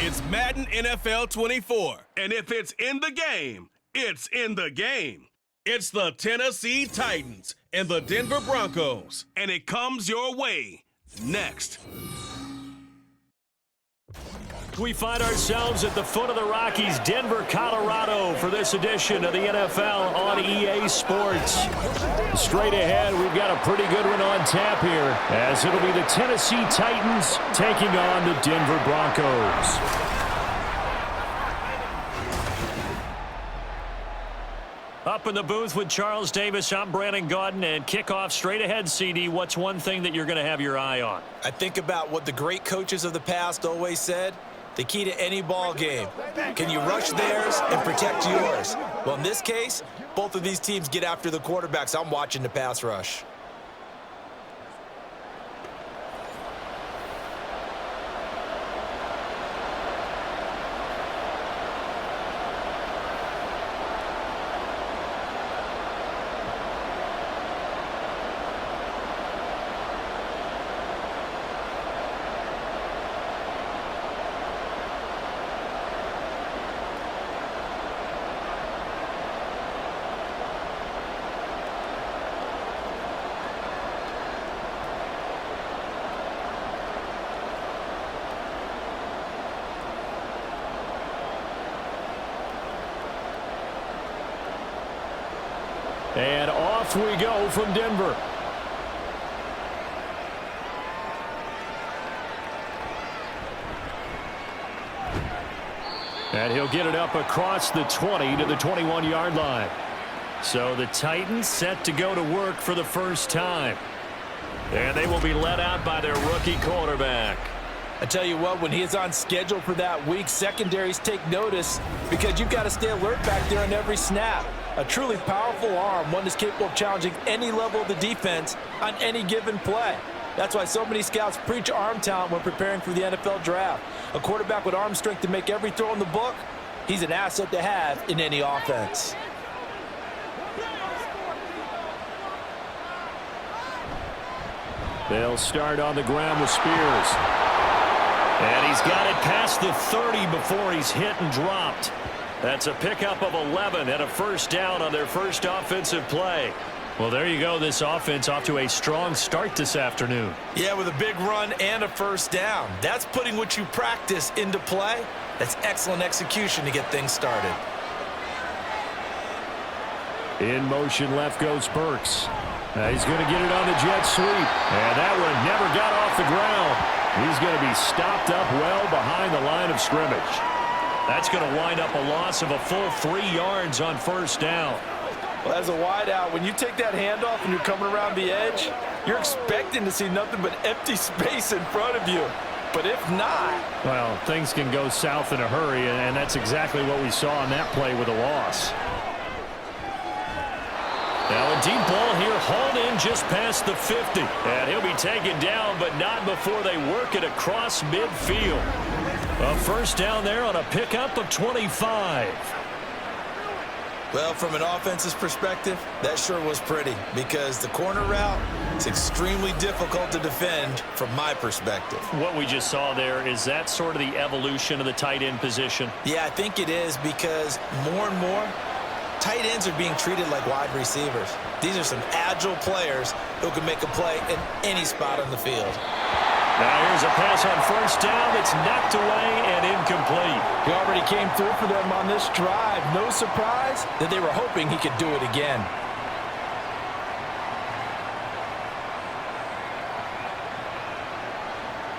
It's Madden NFL 24. And if it's in the game, it's in the game. It's the Tennessee Titans and the Denver Broncos. And it comes your way next. We find ourselves at the foot of the Rockies, Denver, Colorado, for this edition of the NFL on EA Sports. Straight ahead, we've got a pretty good one on tap here, as it'll be the Tennessee Titans taking on the Denver Broncos. Up in the booth with Charles Davis, I'm Brandon Gaudin, and kickoff straight ahead, CD. What's one thing that you're going to have your eye on? I think about what the great coaches of the past always said. The key to any ball game. Can you rush theirs and protect yours? Well, in this case, both of these teams get after the quarterbacks. I'm watching the pass rush. And off we go from Denver. And he'll get it up across the 20 to the 21-yard line. So the Titans set to go to work for the first time. And they will be led out by their rookie quarterback. I tell you what, when he is on schedule for that week, secondaries take notice because you've got to stay alert back there on every snap. A truly powerful arm, one that's capable of challenging any level of the defense on any given play. That's why so many scouts preach arm talent when preparing for the NFL draft. A quarterback with arm strength to make every throw in the book, he's an asset to have in any offense. They'll start on the ground with Spears. And he's got it past the 30 before he's hit and dropped. That's a pickup of 11 and a first down on their first offensive play. Well, there you go. This offense off to a strong start this afternoon. Yeah, with a big run and a first down. That's putting what you practice into play. That's excellent execution to get things started. In motion left goes Burks. He's going to get it on the jet sweep. And that one never got off the ground. He's going to be stopped up well behind the line of scrimmage. That's going to wind up a loss of a full 3 yards on first down. Well, as a wideout, when you take that handoff and you're coming around the edge, you're expecting to see nothing but empty space in front of you. But if not... well, things can go south in a hurry, and that's exactly what we saw on that play with a loss. Now a deep ball here, hauled in just past the 50. And he'll be taken down, but not before they work it across midfield. A first down there on a pickup of 25. Well, from an offense's perspective, that sure was pretty because the corner route is extremely difficult to defend from my perspective. What we just saw there, is that sort of the evolution of the tight end position? Yeah, I think it is because more and more, tight ends are being treated like wide receivers. These are some agile players who can make a play in any spot on the field. Now here's a pass on first down that's knocked away and incomplete. He already came through for them on this drive. No surprise that they were hoping he could do it again.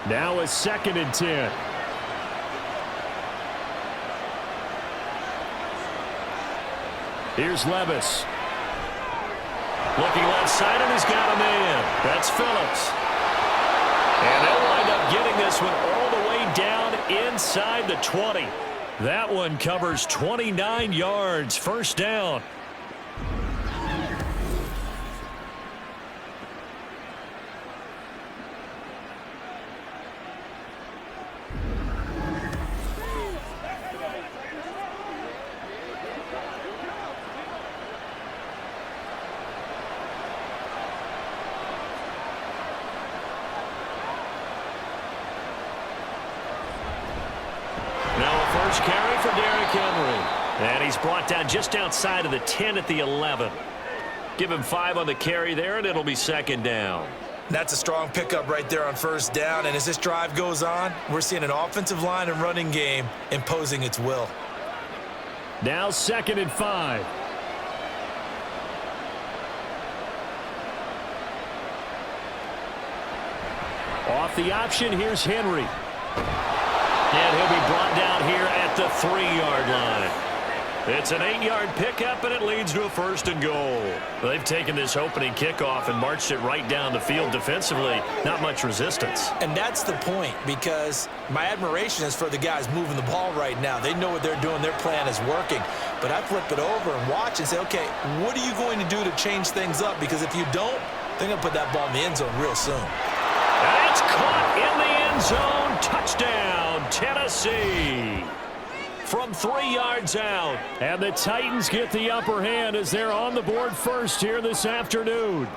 Now a 2nd and 10. Here's Levis. Looking left side, and he's got a man. That's Phillips. And they'll wind up getting this one all the way down inside the 20. That one covers 29 yards. First down. first carry for Derrick Henry. And he's brought down just outside of the 10 at the 11. Give him 5 on the carry there, and it'll be second down. That's a strong pickup right there on first down. And as this drive goes on, we're seeing an offensive line and running game imposing its will. Now 2nd and 5. Off the option, here's Henry. And he'll be brought down here at the 3-yard line. It's an 8-yard pickup, and it leads to a 1st and goal. They've taken this opening kickoff and marched it right down the field defensively. Not much resistance. And that's the point, because my admiration is for the guys moving the ball right now. They know what they're doing. Their plan is working. But I flip it over and watch and say, okay, what are you going to do to change things up? Because if you don't, they're going to put that ball in the end zone real soon. And it's caught in the end zone. Touchdown, Tennessee. From 3 yards out. And the Titans get the upper hand as they're on the board first here this afternoon.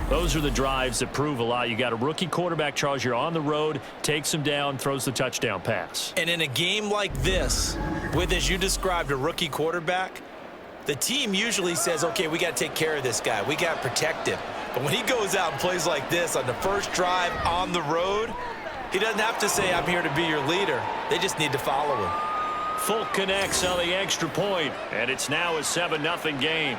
Those are the drives that prove a lot. You got a rookie quarterback, Charles. You're on the road, takes him down, throws the touchdown pass. And in a game like this, with, as you described, a rookie quarterback, the team usually says, okay, we got to take care of this guy. We got to protect him. But when he goes out and plays like this on the first drive on the road, he doesn't have to say, I'm here to be your leader. They just need to follow him. Folk connects on the extra point, and it's now a 7-0 game.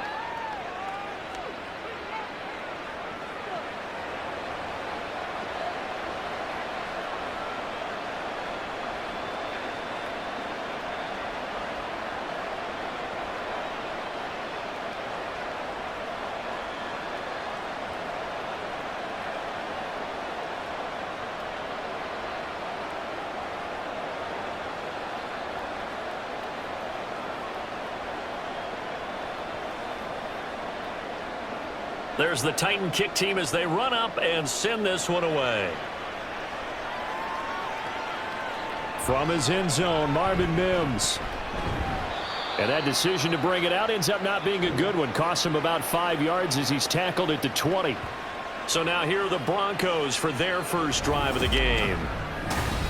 There's the Titan kick team as they run up and send this one away. From his end zone, Marvin Mims. And that decision to bring it out ends up not being a good one. Costs him about 5 yards as he's tackled at the 20. So now here are the Broncos for their first drive of the game.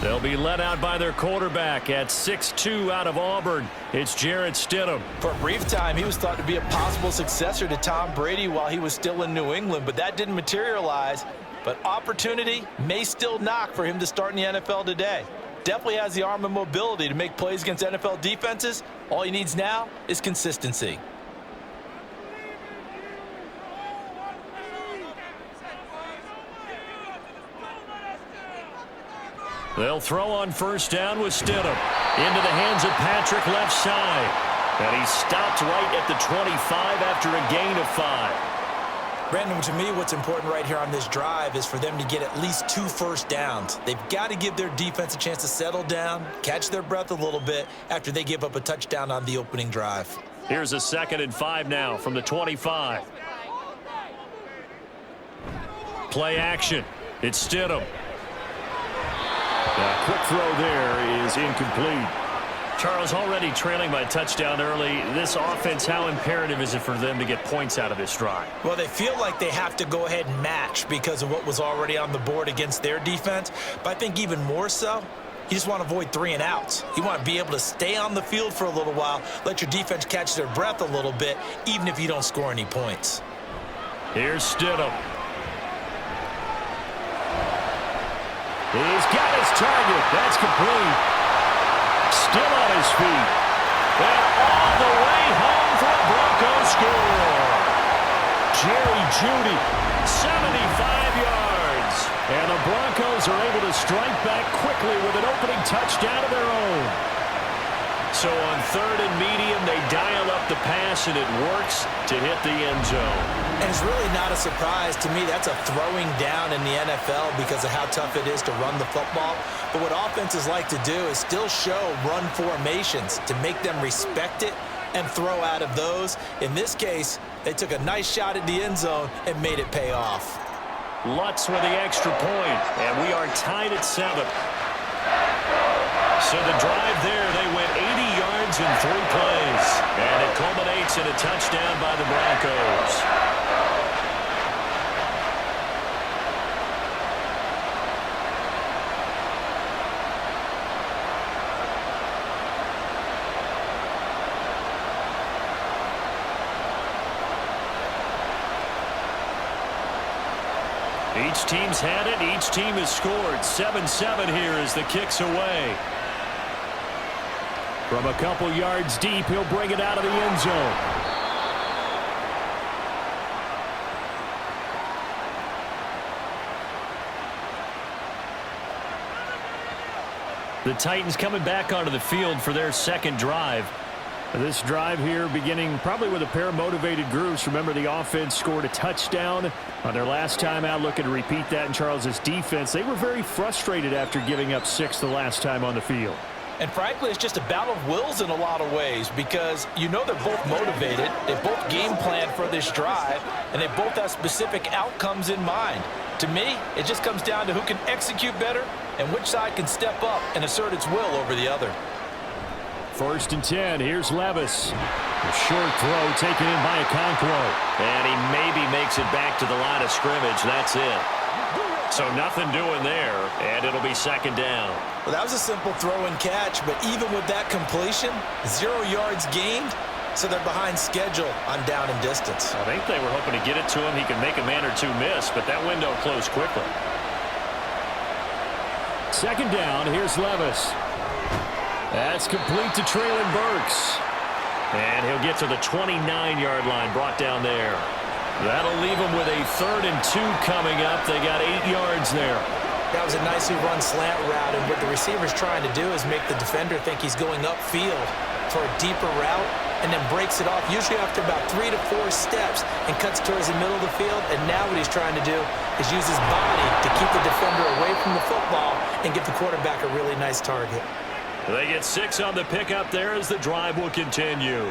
They'll be led out by their quarterback at 6'2" out of Auburn. It's Jarrett Stidham. For a brief time, he was thought to be a possible successor to Tom Brady while he was still in New England, but that didn't materialize. But opportunity may still knock for him to start in the NFL today. Definitely has the arm and mobility to make plays against NFL defenses. All he needs now is consistency. They'll throw on first down with Stidham. Into the hands of Patrick left side. And he stopped right at the 25 after a gain of 5. Brandon, to me, what's important right here on this drive is for them to get at least 2 first downs. They've got to give their defense a chance to settle down, catch their breath a little bit after they give up a touchdown on the opening drive. Here's a 2nd and 5 now from the 25. Play action. It's Stidham. A quick throw there is incomplete. Charles, already trailing by touchdown early. This offense, how imperative is it for them to get points out of this drive? Well, they feel like they have to go ahead and match because of what was already on the board against their defense. But I think even more so, you just want to avoid 3 and outs. You want to be able to stay on the field for a little while, let your defense catch their breath a little bit, even if you don't score any points. Here's Stidham. He's got his target. That's complete. Still on his feet. And all the way home for a Broncos score. Jerry Jeudy, 75 yards. And the Broncos are able to strike back quickly with an opening touchdown of their own. So on 3rd and medium, they dial up the pass, and it works to hit the end zone. And it's really not a surprise to me. That's a throwing down in the NFL because of how tough it is to run the football. But what offenses like to do is still show run formations to make them respect it and throw out of those. In this case, they took a nice shot at the end zone and made it pay off. Lutz with the extra point, and we are tied at 7. So the drive there, they went 80 yards in 3 plays. And it culminates in a touchdown by the Broncos. Each team's had it. Each team has scored. 7-7 here as the kick's away. From a couple yards deep, he'll bring it out of the end zone. The Titans coming back onto the field for their second drive. This drive here beginning probably with a pair of motivated groups. Remember, the offense scored a touchdown on their last time out, looking to repeat that in Charles' defense. They were very frustrated after giving up 6 the last time on the field. And frankly, it's just a battle of wills in a lot of ways because you know they're both motivated. They both game plan for this drive, and they both have specific outcomes in mind. To me, it just comes down to who can execute better and which side can step up and assert its will over the other. 1st and 10. Here's Levis. A short throw taken in by Okonkwo. And he maybe makes it back to the line of scrimmage. That's it. So nothing doing there, and it'll be 2nd down. Well, that was a simple throw and catch, but even with that completion, 0 yards gained, so they're behind schedule on down and distance. I think they were hoping to get it to him. He could make a man or two miss, but that window closed quickly. 2nd down. Here's Levis. That's complete to Traylon Burks. And he'll get to the 29-yard line, brought down there. That'll leave him with a 3rd and 2 coming up. They got 8 yards there. That was a nicely run slant route, and what the receiver's trying to do is make the defender think he's going upfield for a deeper route, and then breaks it off, usually after about 3 to 4 steps, and cuts towards the middle of the field. And now what he's trying to do is use his body to keep the defender away from the football and give the quarterback a really nice target. They get 6 on the pickup there as the drive will continue.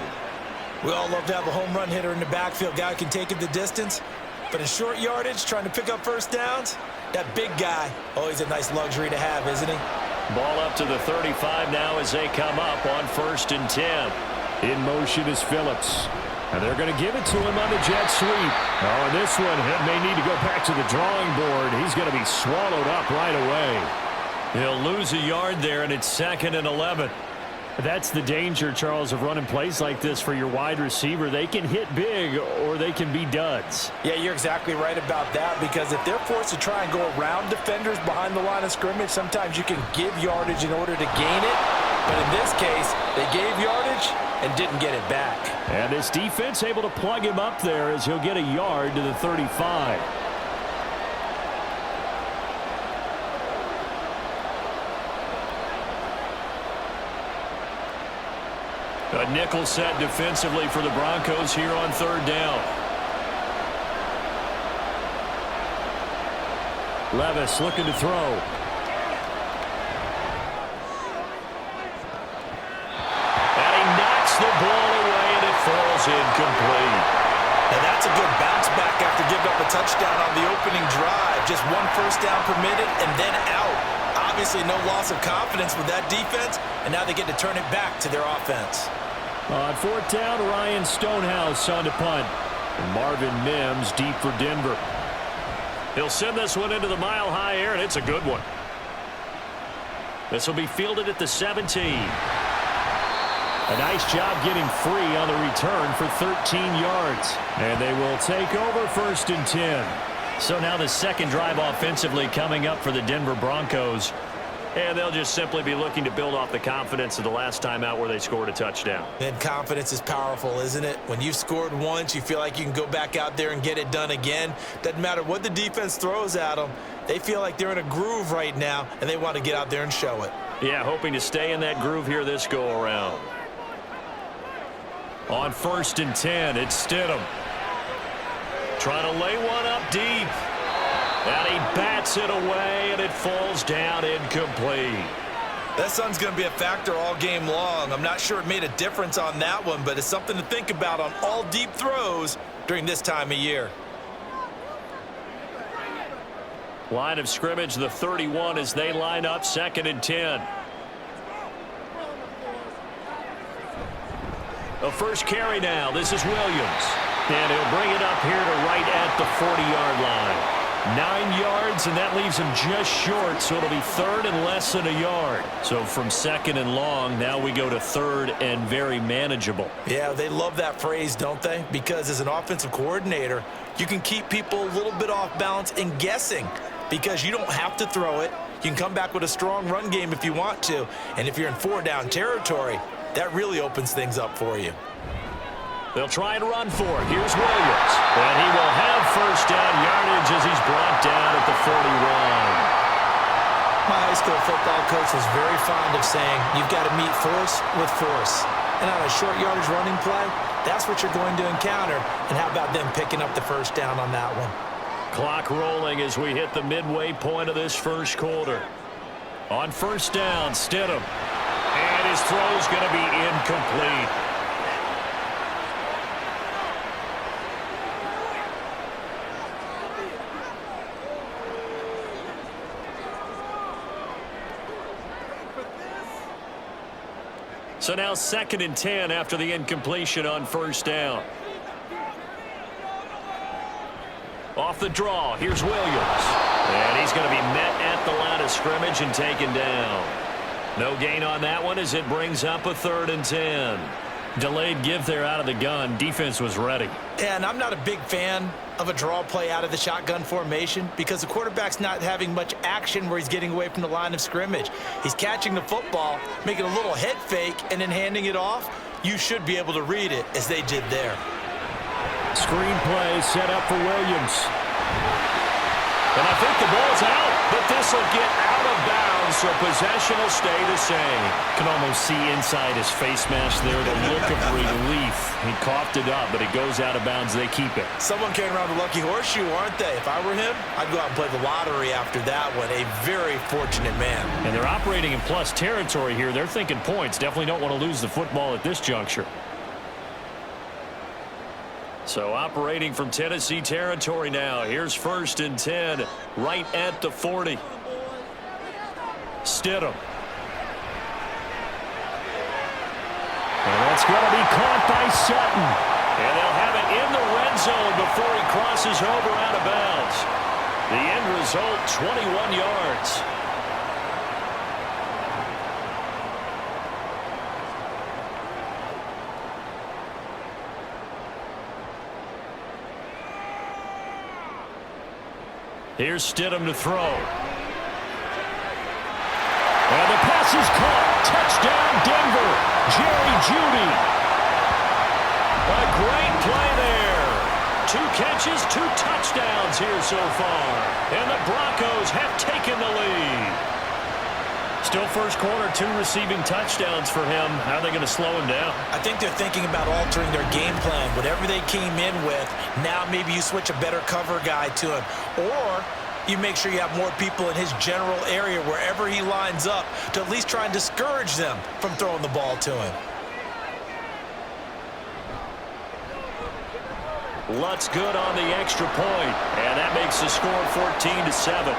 We all love to have a home run hitter in the backfield, guy who can take it the distance. But in short yardage, trying to pick up first downs, that big guy, always a nice luxury to have, isn't he? Ball up to the 35 now as they come up on 1st and 10. In motion is Phillips. And they're going to give it to him on the jet sweep. Oh, and this one may need to go back to the drawing board. He's going to be swallowed up right away. He'll lose a yard there, and it's 2nd and 11. That's the danger, Charles, of running plays like this for your wide receiver. They can hit big or they can be duds. Yeah, you're exactly right about that, because if they're forced to try and go around defenders behind the line of scrimmage, sometimes you can give yardage in order to gain it. But in this case, they gave yardage and didn't get it back. And this defense able to plug him up there as he'll get a yard to the 35. A nickel set defensively for the Broncos here on 3rd down. Levis looking to throw. And he knocks the ball away, and it falls incomplete. Now that's a good bounce back after giving up a touchdown on the opening drive. Just 1 first down permitted and then out. Obviously no loss of confidence with that defense, and now they get to turn it back to their offense. On 4th down, Ryan Stonehouse on to punt. And Marvin Mims deep for Denver. He'll send this one into the mile-high air, and it's a good one. This will be fielded at the 17. A nice job getting free on the return for 13 yards. And they will take over 1st and 10. So now the 2nd drive offensively coming up for the Denver Broncos. And they'll just simply be looking to build off the confidence of the last time out where they scored a touchdown. And confidence is powerful, isn't it? When you've scored once, you feel like you can go back out there and get it done again. Doesn't matter what the defense throws at them. They feel like they're in a groove right now, and they want to get out there and show it. Yeah, hoping to stay in that groove here this go-around. On 1st and 10, it's Stidham. Trying to lay one up deep. And he bats it away, and it falls down incomplete. That sun's going to be a factor all game long. I'm not sure it made a difference on that one, but it's something to think about on all deep throws during this time of year. Line of scrimmage, the 31 as they line up 2nd and 10. The first carry now. This is Williams. And he'll bring it up here to right at the 40-yard line. 9 yards, and that leaves him just short, so it'll be third and less than a yard. So from second and long, now we go to third and very manageable. Yeah, they love that phrase, don't they? Because as an offensive coordinator, you can keep people a little bit off balance and guessing because you don't have to throw it. You can come back with a strong run game if you want to, and if you're in 4-down territory, that really opens things up for you. They'll try and run for it. Here's Williams. And he will have first down yardage as he's brought down at the 41. My high school football coach was very fond of saying, you've got to meet force with force. And on a short yardage running play, that's what you're going to encounter. And how about them picking up the first down on that one? Clock rolling as we hit the midway point of this first quarter. On first down, Stidham. And his throw's going to be incomplete. So now 2nd and 10 after the incompletion on first down. Off the draw, here's Williams. And he's going to be met at the line of scrimmage and taken down. No gain on that one as it brings up a 3rd and 10. Delayed give there out of the gun. Defense was ready. And I'm not a big fan of a draw play out of the shotgun formation because the quarterback's not having much action where he's getting away from the line of scrimmage. He's catching the football, making a little head fake, and then handing it off. You should be able to read it as they did there. Screen play set up for Williams. And I think the ball's out, but this will get out of bounds, so possession will stay the same. Can almost see inside his face mask there, the look of relief. He coughed it up, but it goes out of bounds. They keep it. Someone came around the lucky horseshoe, aren't they? If I were him, I'd go out and play the lottery after that one. A very fortunate man. And they're operating in plus territory here. They're thinking points. Definitely don't want to lose the football at this juncture. So operating from Tennessee territory now. Here's 1st and 10 right at the 40. Stidham. And that's going to be caught by Sutton. And they'll have it in the red zone before he crosses over out of bounds. The end result, 21 yards. Here's Stidham to throw. And the pass is caught. Touchdown, Denver. Jerry Jeudy. A great play there. 2 catches, 2 touchdowns here so far. And the Broncos have taken the lead. Still first quarter, 2 receiving touchdowns for him. How are they going to slow him down? I think they're thinking about altering their game plan. Whatever they came in with, now maybe you switch a better cover guy to him. Or you make sure you have more people in his general area wherever he lines up to at least try and discourage them from throwing the ball to him. Lutz good on the extra point. And that makes the score 14-7.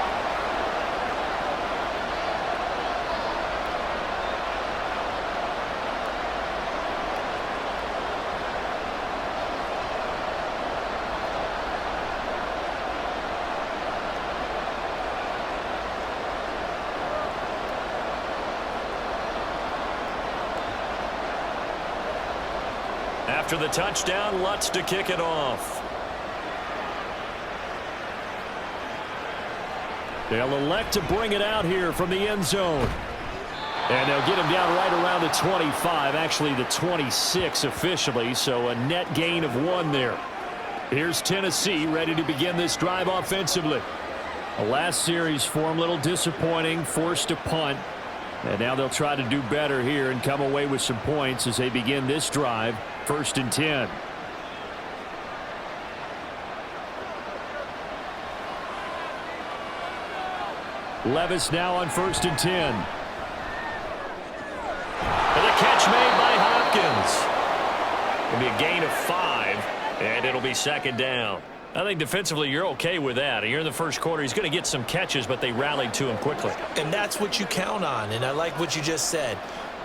After the touchdown, Lutz to kick it off. They'll elect to bring it out here from the end zone. And they'll get him down right around the 25, actually the 26 officially, so a net gain of 1 there. Here's Tennessee ready to begin this drive offensively. The last series for him, a little disappointing, forced a punt. And now they'll try to do better here and come away with some points as they begin this drive. 1st and 10. Levis now on 1st and 10. And the catch made by Hopkins. It'll be a gain of 5, and it'll be 2nd down. I think defensively you're okay with that. You're in the first quarter. He's going to get some catches, but they rallied to him quickly. And that's what you count on, and I like what you just said.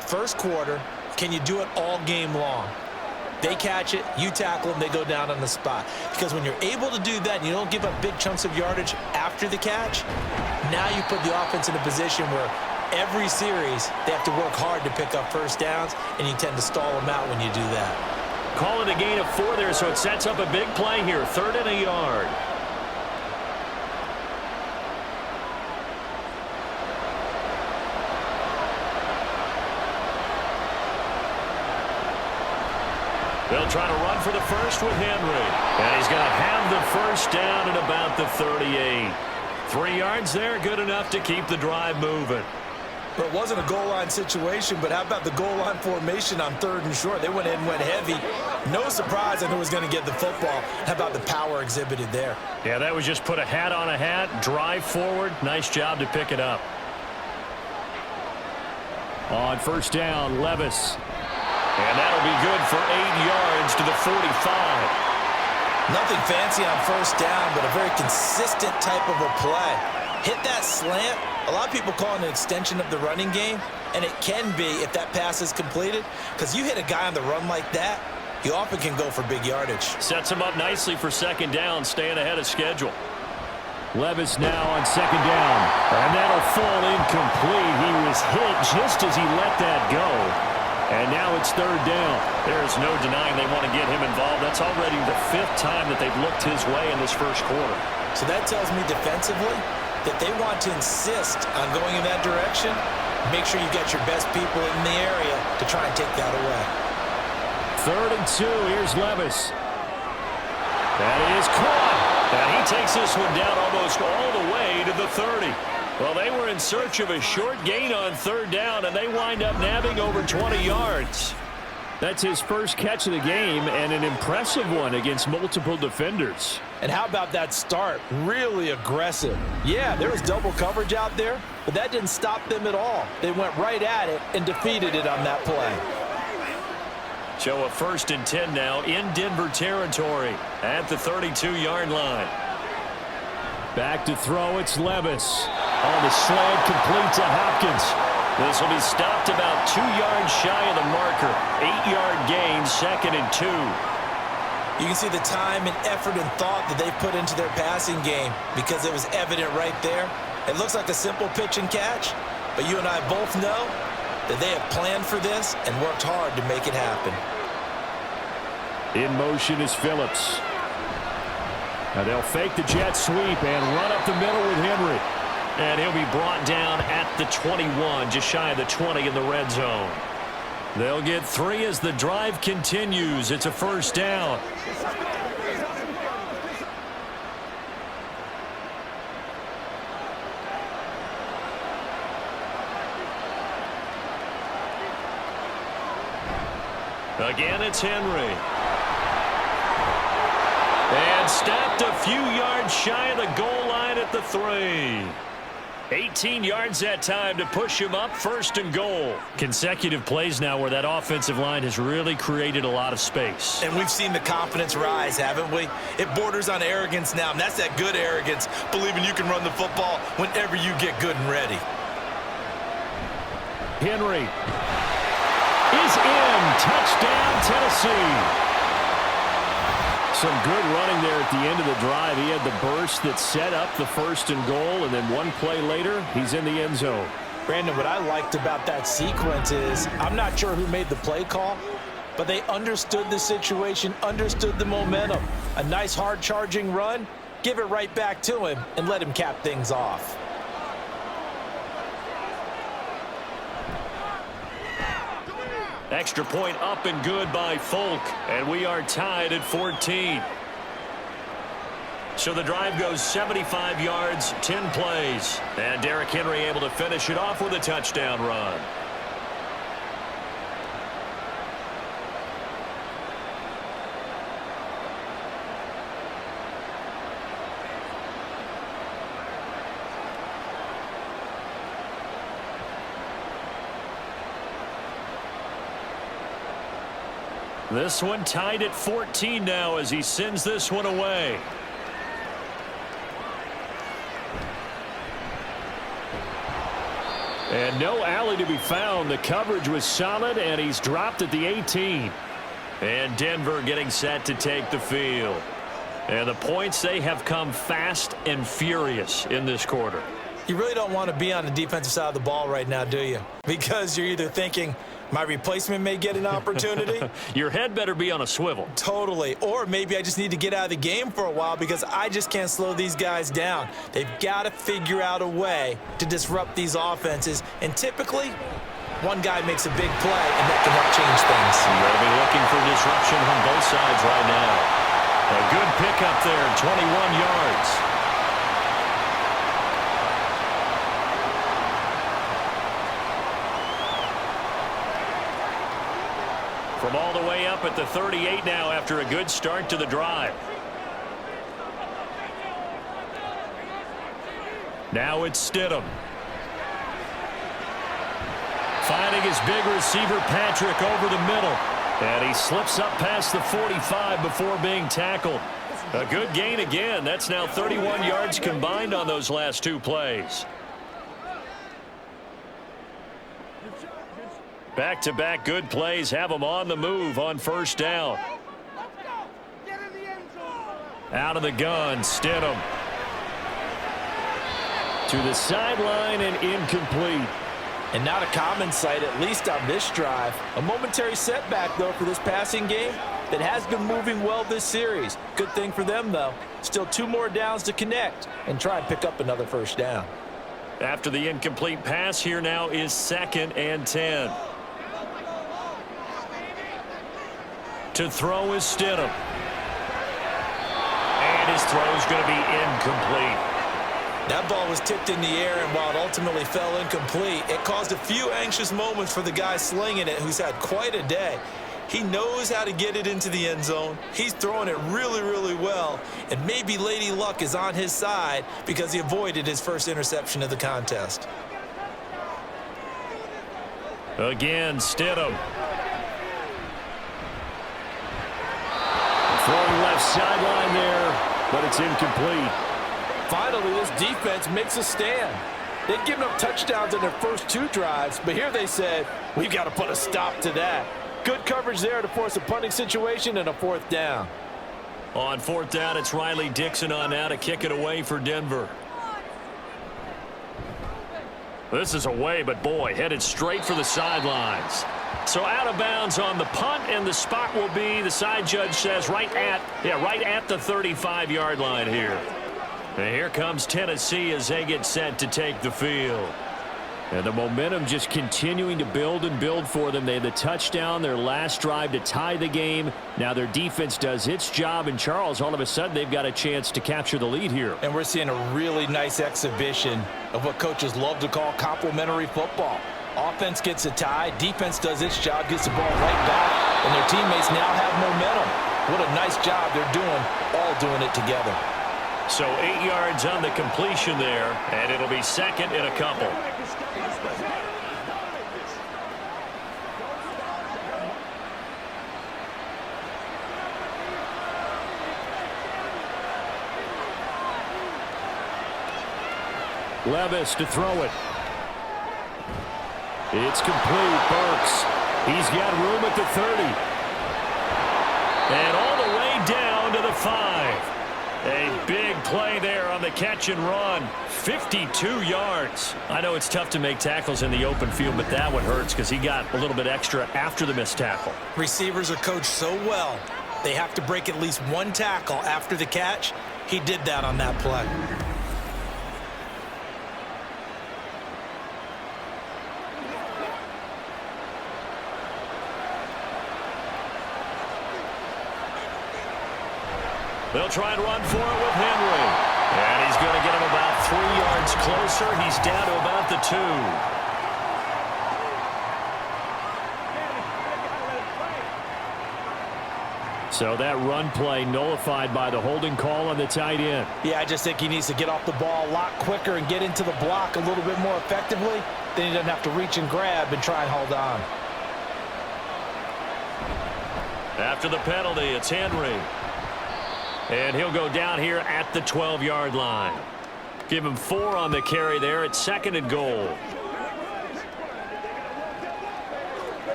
First quarter, can you do it all game long? They catch it, you tackle them, they go down on the spot. Because when you're able to do that and you don't give up big chunks of yardage after the catch, now you put the offense in a position where every series they have to work hard to pick up first downs, and you tend to stall them out when you do that. Call it a gain of 4 there, so it sets up a big play here. 3rd and a yard. They'll try to run for the first with Henry. And he's going to have the first down at about the 38. 3 yards there, good enough to keep the drive moving. Well, it wasn't a goal line situation, but how about the goal line formation on 3rd and short? They went in, went heavy. No surprise on who was going to get the football. How about the power exhibited there? Yeah, that was just put a hat on a hat, drive forward. Nice job to pick it up. On first down, Levis. And that'll be good for 8 yards to the 45. Nothing fancy on first down, but a very consistent type of a play. Hit that slant. A lot of people call it an extension of the running game, and it can be if that pass is completed, because you hit a guy on the run like that, you often can go for big yardage. Sets him up nicely for 2nd down, staying ahead of schedule. Levis now on 2nd down, and that'll fall incomplete. He was hit just as he let that go. And now it's 3rd down. There's no denying they want to get him involved. That's already the 5th time that they've looked his way in this first quarter. So that tells me defensively that they want to insist on going in that direction. Make sure you get your best people in the area to try and take that away. 3rd and 2. Here's Levis. That is caught. And he takes this one down almost all the way to the 30. Well, they were in search of a short gain on 3rd down, and they wind up nabbing over 20 yards. That's his first catch of the game, and an impressive one against multiple defenders. And how about that start? Really aggressive. Yeah, there was double coverage out there, but that didn't stop them at all. They went right at it and defeated it on that play. So a 1st and 10 now in Denver territory at the 32-yard line. Back to throw, it's Levis. On the slant, complete to Hopkins. This will be stopped about 2 yards shy of the marker. 8-yard gain, 2nd and 2. You can see the time and effort and thought that they've put into their passing game because it was evident right there. It looks like a simple pitch and catch, but you and I both know that they have planned for this and worked hard to make it happen. In motion is Phillips. Now they'll fake the jet sweep and run up the middle with Henry. And he'll be brought down at the 21, just shy of the 20 in the red zone. They'll get 3 as the drive continues. It's a 1st down. Again, it's Henry. And stopped a few yards shy of the goal line at the 3. 18 yards that time to push him up, 1st and goal. Consecutive plays now where that offensive line has really created a lot of space. And we've seen the confidence rise, haven't we? It borders on arrogance now, and that's that good arrogance, believing you can run the football whenever you get good and ready. Henry is in. Touchdown, Tennessee. Some good running there at the end of the drive. He had the burst that set up the 1st and goal, and then one play later, he's in the end zone. Brandon, what I liked about that sequence is I'm not sure who made the play call, but they understood the situation, understood the momentum. A nice hard-charging run, give it right back to him, and let him cap things off. Extra point up and good by Folk, and we are tied at 14. So the drive goes 75 yards, 10 plays, and Derrick Henry able to finish it off with a touchdown run. This one tied at 14 now as he sends this one away. And no alley to be found. The coverage was solid, and he's dropped at the 18. And Denver getting set to take the field. And the points, they have come fast and furious in this quarter. You really don't want to be on the defensive side of the ball right now, do you? Because you're either thinking, my replacement may get an opportunity. Your head better be on a swivel. Totally. Or maybe I just need to get out of the game for a while because I just can't slow these guys down. They've got to figure out a way to disrupt these offenses. And typically, one guy makes a big play, and that can help change things. They'll be looking for disruption on both sides right now. A good pickup there, 21 yards. From all the way up at the 38 now after a good start to the drive. Now it's Stidham. Finding his big receiver Patrick over the middle. And he slips up past the 45 before being tackled. A good gain again. That's now 31 yards combined on those last two plays. Back-to-back good plays have them on the move on first down. Out of the gun, Stidham. To the sideline and incomplete. And not a common sight, at least on this drive. A momentary setback, though, for this passing game that has been moving well this series. Good thing for them, though. Still 2 more downs to connect and try and pick up another first down. After the incomplete pass, here now is 2nd and 10. To throw is Stidham. And his throw is going to be incomplete. That ball was tipped in the air, and while it ultimately fell incomplete, it caused a few anxious moments for the guy slinging it, who's had quite a day. He knows how to get it into the end zone. He's throwing it really, really well, and maybe Lady Luck is on his side because he avoided his first interception of the contest. Again, Stidham. Throwing left sideline there, but it's incomplete. Finally, this defense makes a stand. They've given up touchdowns in their first 2 drives, but here they said, we've got to put a stop to that. Good coverage there to force a punting situation and a 4th down. On 4th down, it's Riley Dixon on now to kick it away for Denver. This is away, but boy, headed straight for the sidelines. So out of bounds on the punt, and the spot will be, the side judge says, right at the 35-yard line here. And here comes Tennessee as they get set to take the field. And the momentum just continuing to build and build for them. They had the touchdown, their last drive to tie the game. Now their defense does its job, and Charles, all of a sudden, they've got a chance to capture the lead here. And we're seeing a really nice exhibition of what coaches love to call complementary football. Offense gets a tie, defense does its job, gets the ball right back, and their teammates now have momentum. What a nice job they're doing, all doing it together. So 8 yards on the completion there, and it'll be 2nd and a couple. Levis to throw it. It's complete. Burks. He's got room at the 30. And all the way down to the 5. A big play there on the catch and run. 52 yards. I know it's tough to make tackles in the open field, but that one hurts because he got a little bit extra after the missed tackle. Receivers are coached so well. They have to break at least 1 tackle after the catch. He did that on that play. They'll try and run for it with Henry. And he's going to get him about 3 yards closer. He's down to about the 2. So that run play nullified by the holding call on the tight end. Yeah, I just think he needs to get off the ball a lot quicker and get into the block a little bit more effectively. Then he doesn't have to reach and grab and try and hold on. After the penalty, it's Henry. And he'll go down here at the 12-yard line. Give him 4 on the carry there. It's 2nd and goal.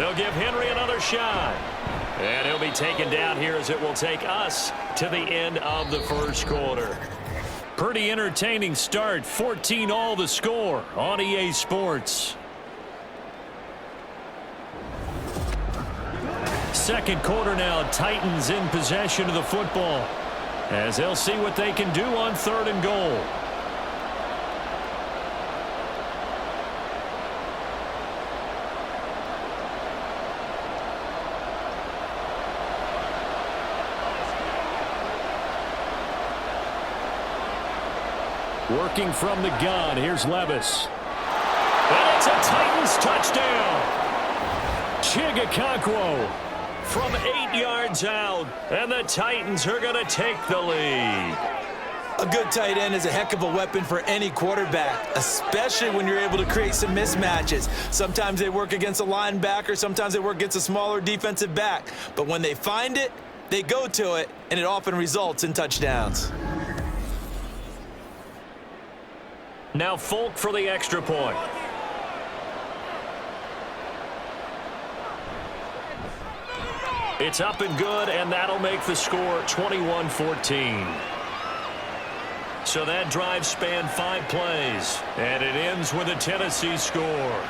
They'll give Henry another shot. And he'll be taken down here as it will take us to the end of the first quarter. Pretty entertaining start. 14-all the score on EA Sports. Second quarter now. Titans in possession of the football as they'll see what they can do on 3rd and goal. Working from the gun, here's Levis. And it's a Titans touchdown. Chigakonkwo from 8 yards out, and the Titans are going to take the lead. A good tight end is a heck of a weapon for any quarterback, especially when you're able to create some mismatches. Sometimes they work against a linebacker, sometimes they work against a smaller defensive back. But when they find it, they go to it, and it often results in touchdowns. Now Folk for the extra point. It's up and good, and that'll make the score 21-14. So that drive spanned 5 plays, and it ends with a Tennessee score.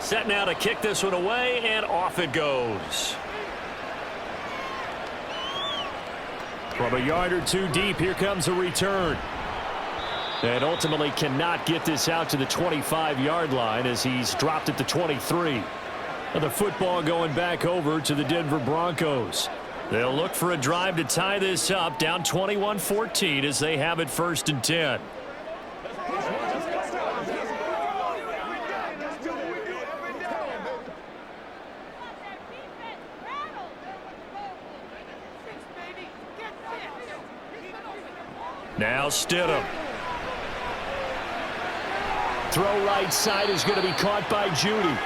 Set now to kick this one away, and off it goes. From a yard or two deep, here comes a return. And ultimately cannot get this out to the 25-yard line as he's dropped at the 23. And the football going back over to the Denver Broncos. They'll look for a drive to tie this up, down 21-14 as they have it 1st and 10. Now Stidham. Throw right side is going to be caught by Judy.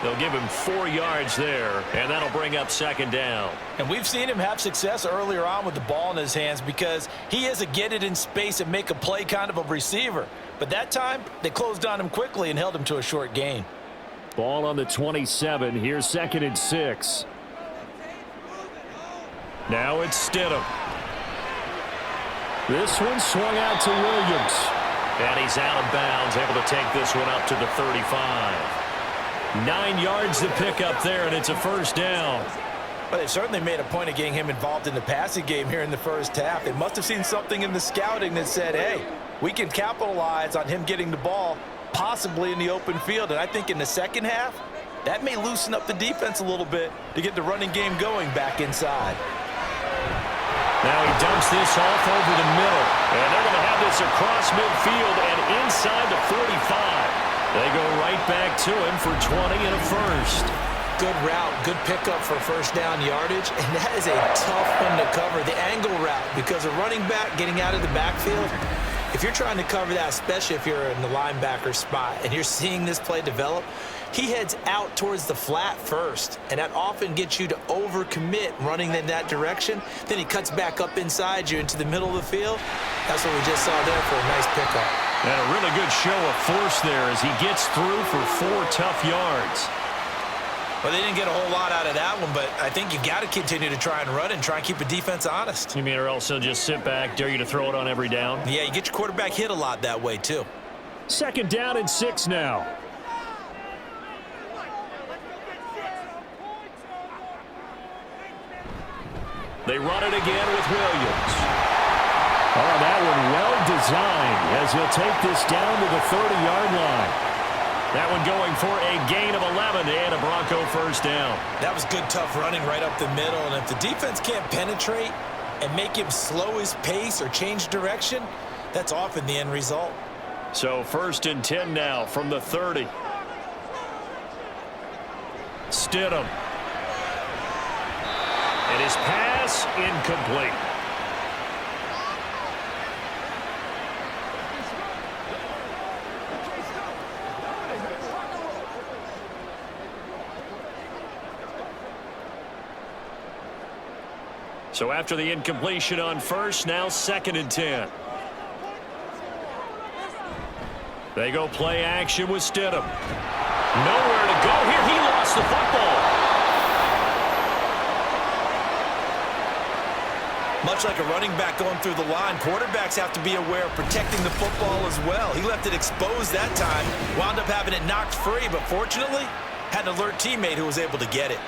They'll give him 4 yards there, and that'll bring up 2nd down. And we've seen him have success earlier on with the ball in his hands because he is a get it in space and make a play kind of a receiver. But that time, they closed on him quickly and held him to a short gain. Ball on the 27. Here's 2nd and 6. Now it's Stidham. This one swung out to Williams. And he's out of bounds, able to take this one up to the 35. 9 yards to pick up there, and it's a 1st down. But they certainly made a point of getting him involved in the passing game here in the first half. They must have seen something in the scouting that said, hey, we can capitalize on him getting the ball possibly in the open field. And I think in the second half, that may loosen up the defense a little bit to get the running game going back inside. Now he dumps this off over the middle. And they're going to have this across midfield and inside the 45. They go right back to him for 20 and a 1st. Good route, good pickup for 1st down yardage. And that is a tough one to cover, the angle route, because a running back getting out of the backfield, if you're trying to cover that, especially if you're in the linebacker spot and you're seeing this play develop, he heads out towards the flat first, and that often gets you to overcommit running in that direction. Then he cuts back up inside you into the middle of the field. That's what we just saw there for a nice pickup. And a really good show of force there as he gets through for 4 tough yards. Well, they didn't get a whole lot out of that one, but I think you got to continue to try and run and try and keep the defense honest. You mean or else he'll just sit back, dare you to throw it on every down? Yeah, you get your quarterback hit a lot that way, too. 2nd down and 6 now. They run it again with Williams. Oh, that one well designed as he'll take this down to the 30-yard line. That one going for a gain of 11 and a Bronco 1st down. That was good, tough running right up the middle. And if the defense can't penetrate and make him slow his pace or change direction, that's often the end result. So 1st and 10 now from the 30. Stidham. And his pass incomplete. So after the incompletion on first, now 2nd and 10. They go play action with Stidham. Nowhere to go here. He lost the football. Much like a running back going through the line, quarterbacks have to be aware of protecting the football as well. He left it exposed that time, wound up having it knocked free, but fortunately, had an alert teammate who was able to get it.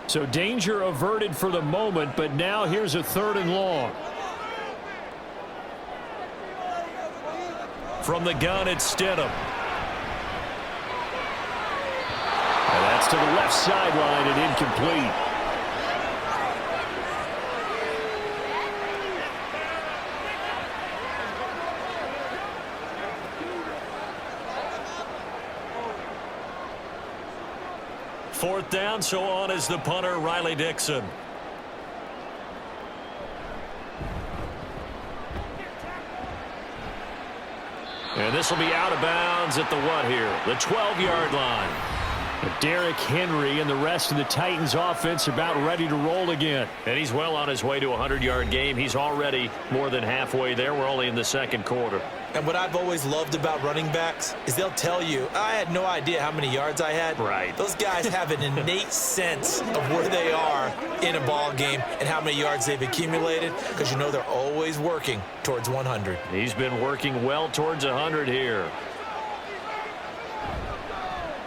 So danger averted for the moment, but now here's a 3rd and long. From the gun, it's Stidham. And that's to the left sideline and incomplete. Fourth down, so on is the punter, Riley Dixon. And this will be out of bounds at the what here? The 12-yard line. Derrick Henry and the rest of the Titans offense about ready to roll again. And he's well on his way to a 100-yard game. He's already more than halfway there. We're only in the 2nd quarter. And what I've always loved about running backs is they'll tell you, I had no idea how many yards I had. Right. Those guys have an innate sense of where they are in a ball game and how many yards they've accumulated, because you know they're always working towards 100. He's been working well towards 100 here.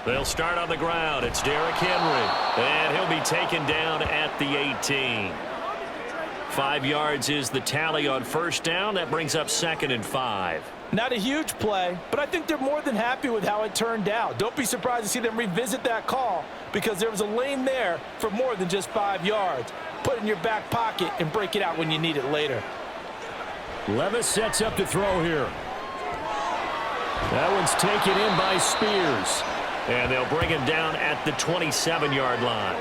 They'll start on the ground. It's Derrick Henry. And he'll be taken down at the 18. 5 yards is the tally on first down. That brings up 2nd and 5. Not a huge play, but I think they're more than happy with how it turned out. Don't be surprised to see them revisit that call, because there was a lane there for more than just 5 yards. Put it in your back pocket and break it out when you need it later. Levis sets up to throw here. That one's taken in by Spears. And they'll bring him down at the 27-yard line.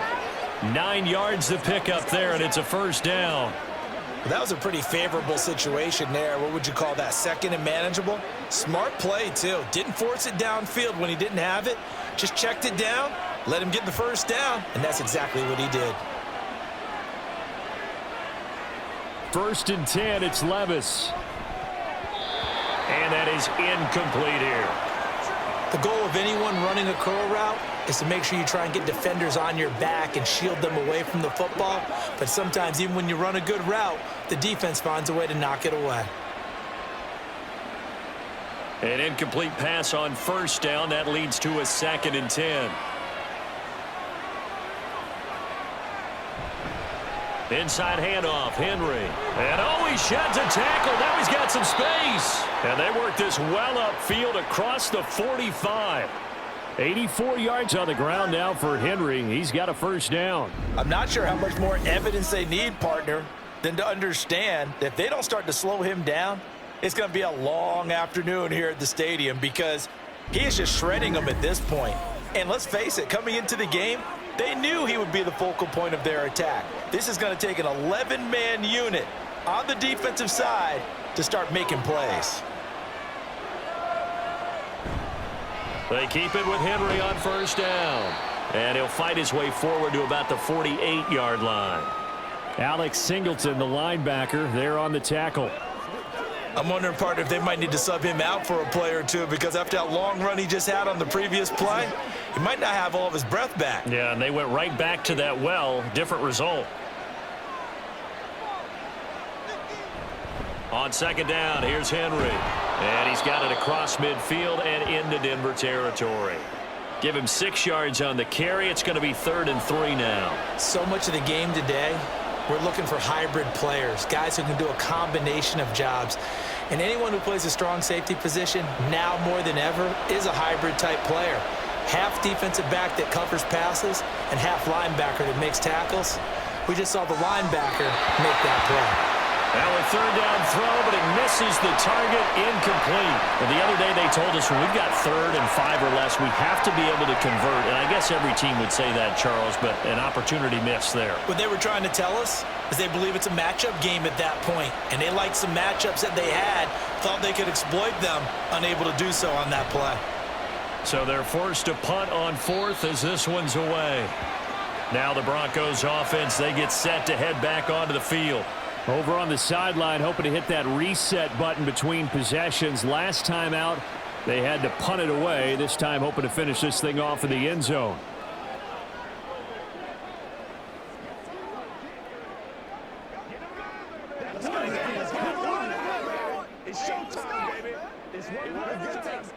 9 yards to pick up there, and it's a first down. That was a pretty favorable situation there. What would you call that? 2nd and manageable? Smart play, too. Didn't force it downfield when he didn't have it. Just checked it down, let him get the first down, and that's exactly what he did. 1st and 10, it's Levis. And that is incomplete here. The goal of anyone running a curl route is to make sure you try and get defenders on your back and shield them away from the football. But sometimes, even when you run a good route, the defense finds a way to knock it away. An incomplete pass on first down. That leads to a 2nd and 10. Inside handoff, Henry. And oh, he sheds a tackle. Now he's got some space. And they work this well upfield across the 45. 84 yards on the ground now for Henry. He's got a first down. I'm not sure how much more evidence they need, partner, than to understand that if they don't start to slow him down, it's going to be a long afternoon here at the stadium, because he is just shredding them at this point. And let's face it, coming into the game, they knew he would be the focal point of their attack. This is going to take an 11-man unit on the defensive side to start making plays. They keep it with Henry on first down. And he'll fight his way forward to about the 48-yard line. Alex Singleton, the linebacker, there on the tackle. I'm wondering, partner, if they might need to sub him out for a play or two, because after that long run he just had on the previous play, he might not have all of his breath back. Yeah, and they went right back to that well. Different result. On second down, here's Henry. And he's got it across midfield and into Denver territory. Give him 6 yards on the carry. It's going to be 3rd and 3 now. So much of the game today, we're looking for hybrid players, guys who can do a combination of jobs. And anyone who plays a strong safety position, now more than ever, is a hybrid type player. Half defensive back that covers passes and half linebacker that makes tackles. We just saw the linebacker make that play. Now a third down throw, but it misses the target, incomplete. And the other day they told us when we've got 3rd and 5 or less, we have to be able to convert. And I guess every team would say that, Charles, but an opportunity missed there. What they were trying to tell us is they believe it's a matchup game at that point, and they liked some matchups that they had, thought they could exploit them, unable to do so on that play. So they're forced to punt on 4th as this one's away. Now the Broncos offense, they get set to head back onto the field. Over on the sideline, hoping to hit that reset button between possessions. Last time out, they had to punt it away. This time hoping to finish this thing off in the end zone. It's showtime, baby. It's one.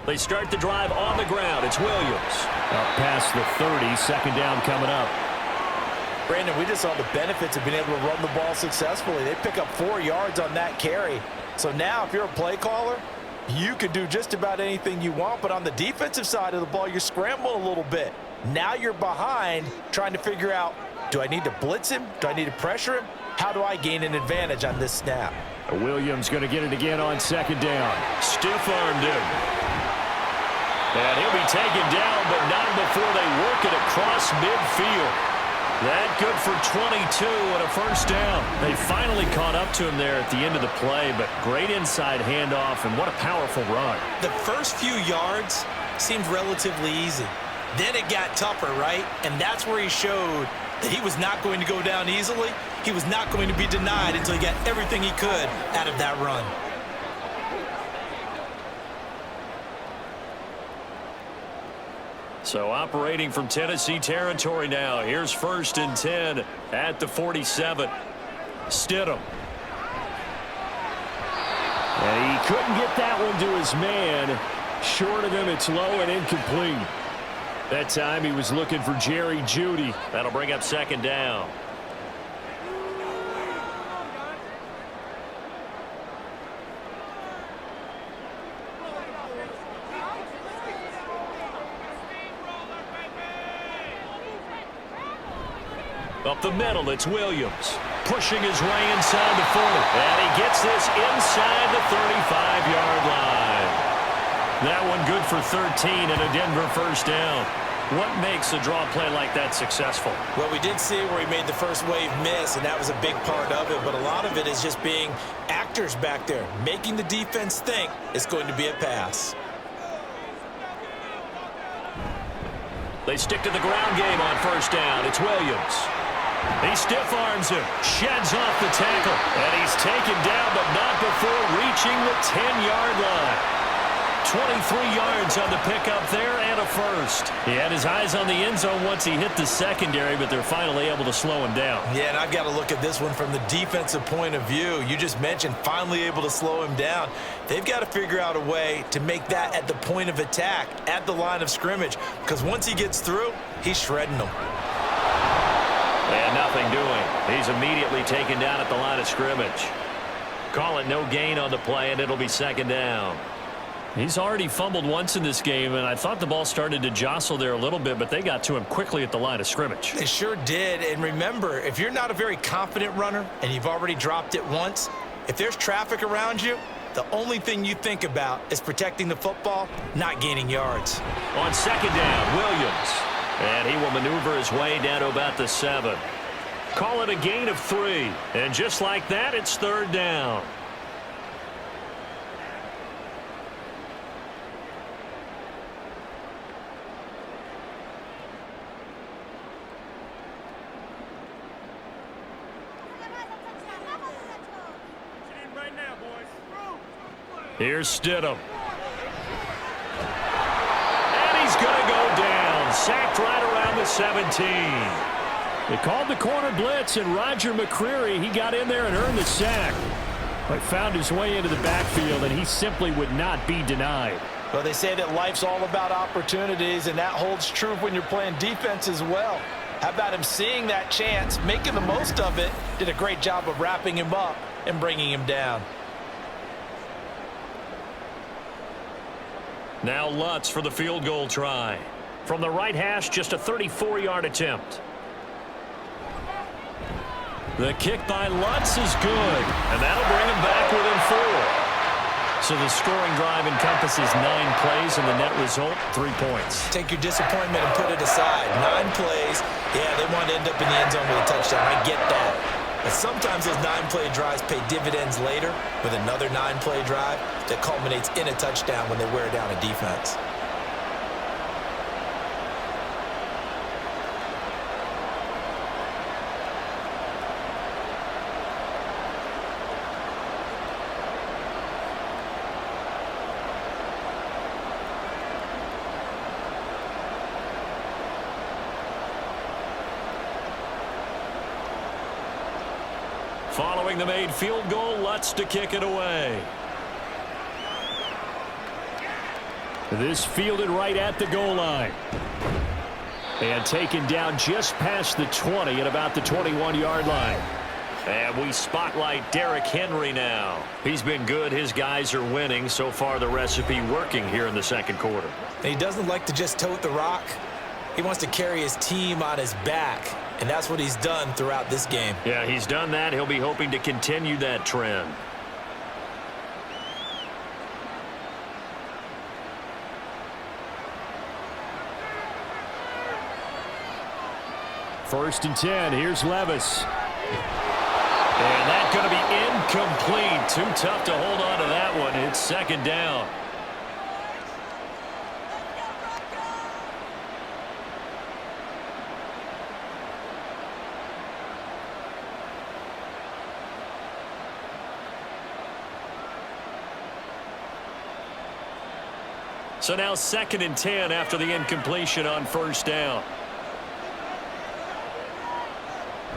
They start the drive on the ground. It's Williams. Up past the 30, 2nd down coming up. Brandon, we just saw the benefits of being able to run the ball successfully. They pick up 4 yards on that carry. So now if you're a play caller, you can do just about anything you want. But on the defensive side of the ball, you're scrambling a little bit. Now you're behind trying to figure out, do I need to blitz him? Do I need to pressure him? How do I gain an advantage on this snap? Williams going to get it again on 2nd down. Stiff-armed him. And he'll be taken down, but not before they work it across midfield. That good for 22 and a 1st down. They finally caught up to him there at the end of the play, but great inside handoff, and what a powerful run. The first few yards seemed relatively easy. Then it got tougher, right? And that's where he showed that he was not going to go down easily. He was not going to be denied until he got everything he could out of that run. So operating from Tennessee territory now. Here's 1st and 10 at the 47. Stidham. And he couldn't get that one to his man. Short of him, it's low and incomplete. That time he was looking for Jerry Jeudy. That'll bring up 2nd down. Up the middle, it's Williams. Pushing his way inside the 40. And he gets this inside the 35-yard line. That one good for 13 and a Denver 1st down. What makes a draw play like that successful? Well, we did see where he made the first wave miss, and that was a big part of it. But a lot of it is just being actors back there, making the defense think it's going to be a pass. They stick to the ground game on 1st down. It's Williams. He stiff-arms him, sheds off the tackle, and he's taken down, but not before reaching the 10-yard line. 23 yards on the pickup there and a 1st. He had his eyes on the end zone once he hit the secondary, but they're finally able to slow him down. Yeah, and I've got to look at this one from the defensive point of view. You just mentioned finally able to slow him down. They've got to figure out a way to make that at the point of attack, at the line of scrimmage, because once he gets through, he's shredding them. And nothing doing. He's immediately taken down at the line of scrimmage. Call it no gain on the play, and it'll be 2nd down. He's already fumbled once in this game, and I thought the ball started to jostle there a little bit, but they got to him quickly at the line of scrimmage. They sure did, and remember, if you're not a very confident runner and you've already dropped it once, if there's traffic around you, the only thing you think about is protecting the football, not gaining yards. On 2nd down, Williams. And he will maneuver his way down to about the 7. Call it a gain of 3. And just like that, it's 3rd down. Here's Stidham. And he's going to go down. Sacked right around the 17. They called the corner blitz, and Roger McCreary, he got in there and earned the sack. But found his way into the backfield, and he simply would not be denied. Well, they say that life's all about opportunities, and that holds true when you're playing defense as well. How about him seeing that chance, making the most of it, did a great job of wrapping him up and bringing him down. Now Lutz for the field goal try. From the right hash, just a 34-yard attempt. The kick by Lutz is good, and that'll bring him back within 4. So the scoring drive encompasses 9 plays, and the net result, 3 points. Take your disappointment and put it aside. 9 plays. Yeah, they want to end up in the end zone with a touchdown. I get that. But sometimes those 9-play drives pay dividends later with another 9-play drive that culminates in a touchdown when they wear down a defense. Following the made field goal, Lutz to kick it away. This fielded right at the goal line. And taken down just past the 20 at about the 21-yard line. And we spotlight Derrick Henry now. He's been good. His guys are winning. So far, the recipe working here in the second quarter. And he doesn't like to just tote the rock. He wants to carry his team on his back. And that's what he's done throughout this game. Yeah, he's done that. He'll be hoping to continue that trend. First and 10. Here's Levis. And that's going to be incomplete. Too tough to hold on to that one. It's second down. So now second and 10 after the incompletion on first down.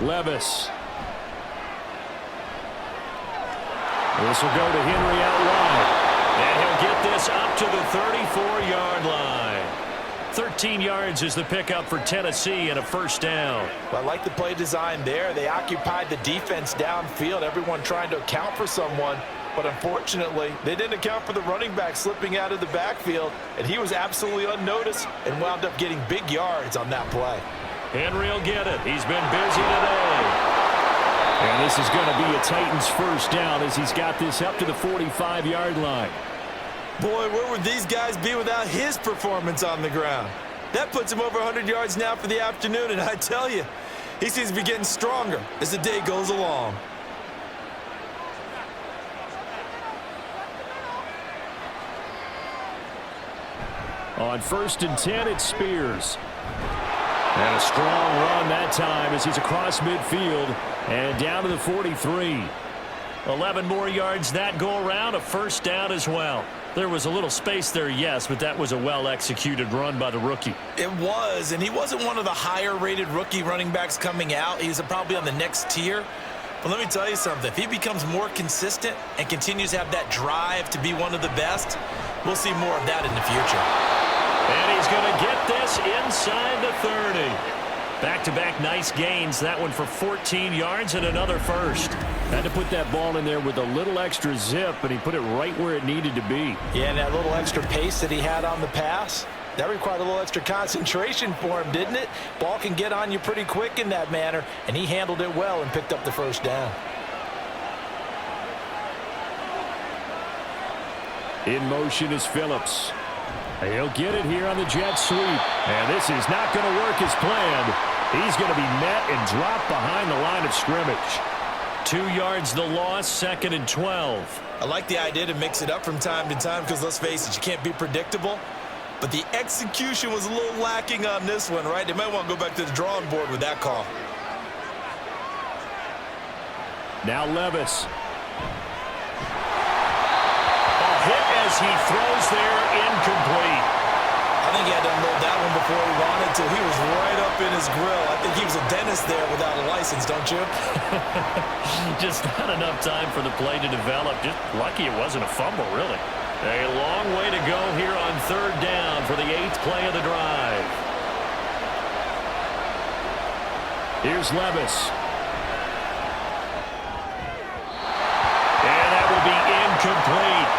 Levis. This will go to Henry out wide. And he'll get this up to the 34-yard line. 13 yards is the pickup for Tennessee and a first down. Well, I like the play design there. They occupied the defense downfield, everyone trying to account for someone. But unfortunately, they didn't account for the running back slipping out of the backfield, and he was absolutely unnoticed and wound up getting big yards on that play. Henry will get it. He's been busy today. And this is going to be a Titans first down as he's got this up to the 45-yard line. Boy, where would these guys be without his performance on the ground? That puts him over 100 yards now for the afternoon, and I tell you, he seems to be getting stronger as the day goes along. On first and 10, it's Spears. And a strong run that time as he's across midfield and down to the 43. 11 more yards that go around, a first down as well. There was a little space there, yes, but that was a well-executed run by the rookie. It was, and he wasn't one of the higher-rated rookie running backs coming out. He's probably on the next tier. But let me tell you something. If he becomes more consistent and continues to have that drive to be one of the best, we'll see more of that in the future. And he's going to get this inside the 30. Back-to-back nice gains. That one for 14 yards and another first. Had to put that ball in there with a little extra zip, and he put it right where it needed to be. Yeah, and that little extra pace that he had on the pass, that required a little extra concentration for him, didn't it? Ball can get on you pretty quick in that manner, and he handled it well and picked up the first down. In motion is Phillips. He'll get it here on the jet sweep. And this is not going to work as planned. He's going to be met and dropped behind the line of scrimmage. 2 yards the loss, second and 12. I like the idea to mix it up from time to time because, let's face it, you can't be predictable. But the execution was a little lacking on this one, right? They might want to go back to the drawing board with that call. Now Levis. Hit as he throws there, incomplete. I think he had to unload that one before he wanted to. He was right up in his grill. I think he was a dentist there without a license, don't you? Just not enough time for the play to develop. Just lucky it wasn't a fumble, really. A long way to go here on third down for the 8th play of the drive. Here's Levis. And that will be incomplete.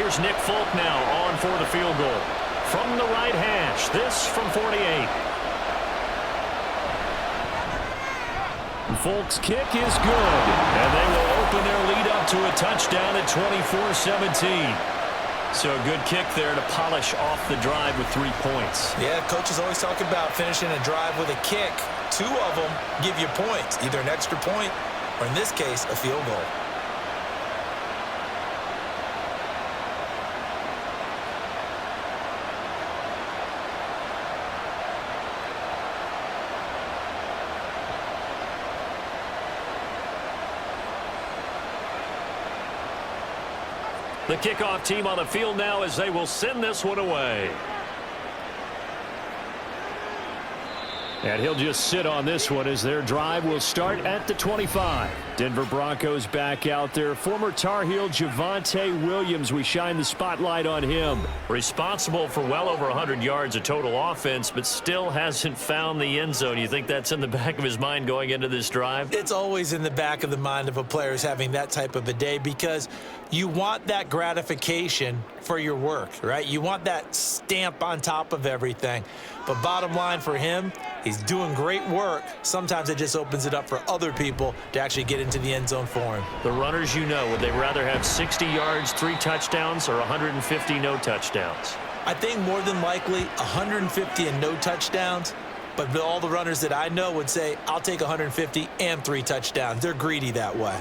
Here's Nick Folk now on for the field goal. From the right hash, this from 48. Folk's kick is good, and they will open their lead up to a touchdown at 24-17. So a good kick there to polish off the drive with 3 points. Yeah, coaches always talk about finishing a drive with a kick. 2 of them give you points, either an extra point or, in this case, a field goal. The kickoff team on the field now as they will send this one away. And he'll just sit on this one as their drive will start at the 25. Denver Broncos back out there. Former Tar Heel Javonte Williams, we shine the spotlight on him. Responsible for well over 100 yards of total offense, but still hasn't found the end zone. You think that's in the back of his mind going into this drive? It's always in the back of the mind of a player who's having that type of a day, because you want that gratification for your work, right? You want that stamp on top of everything. But bottom line for him, he's doing great work. Sometimes it just opens it up for other people to actually get into the end zone for him. The runners, you know, would they rather have 60 yards, 3 touchdowns, or 150 no touchdowns? I think more than likely 150 and no touchdowns. But all the runners that I know would say, I'll take 150 and 3 touchdowns. They're greedy that way.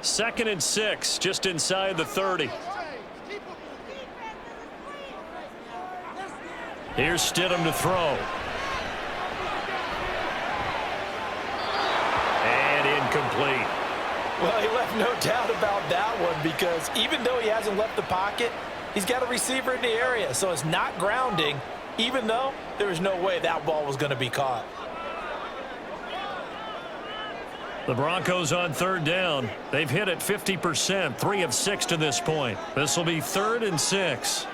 2nd and 6, just inside the 30. Here's Stidham to throw. And incomplete. Well, he left no doubt about that one, because even though he hasn't left the pocket, he's got a receiver in the area. So it's not grounding, even though there was no way that ball was going to be caught. The Broncos on 3rd down. They've hit it 50%, 3 of 6 to this point. This will be 3rd and 6.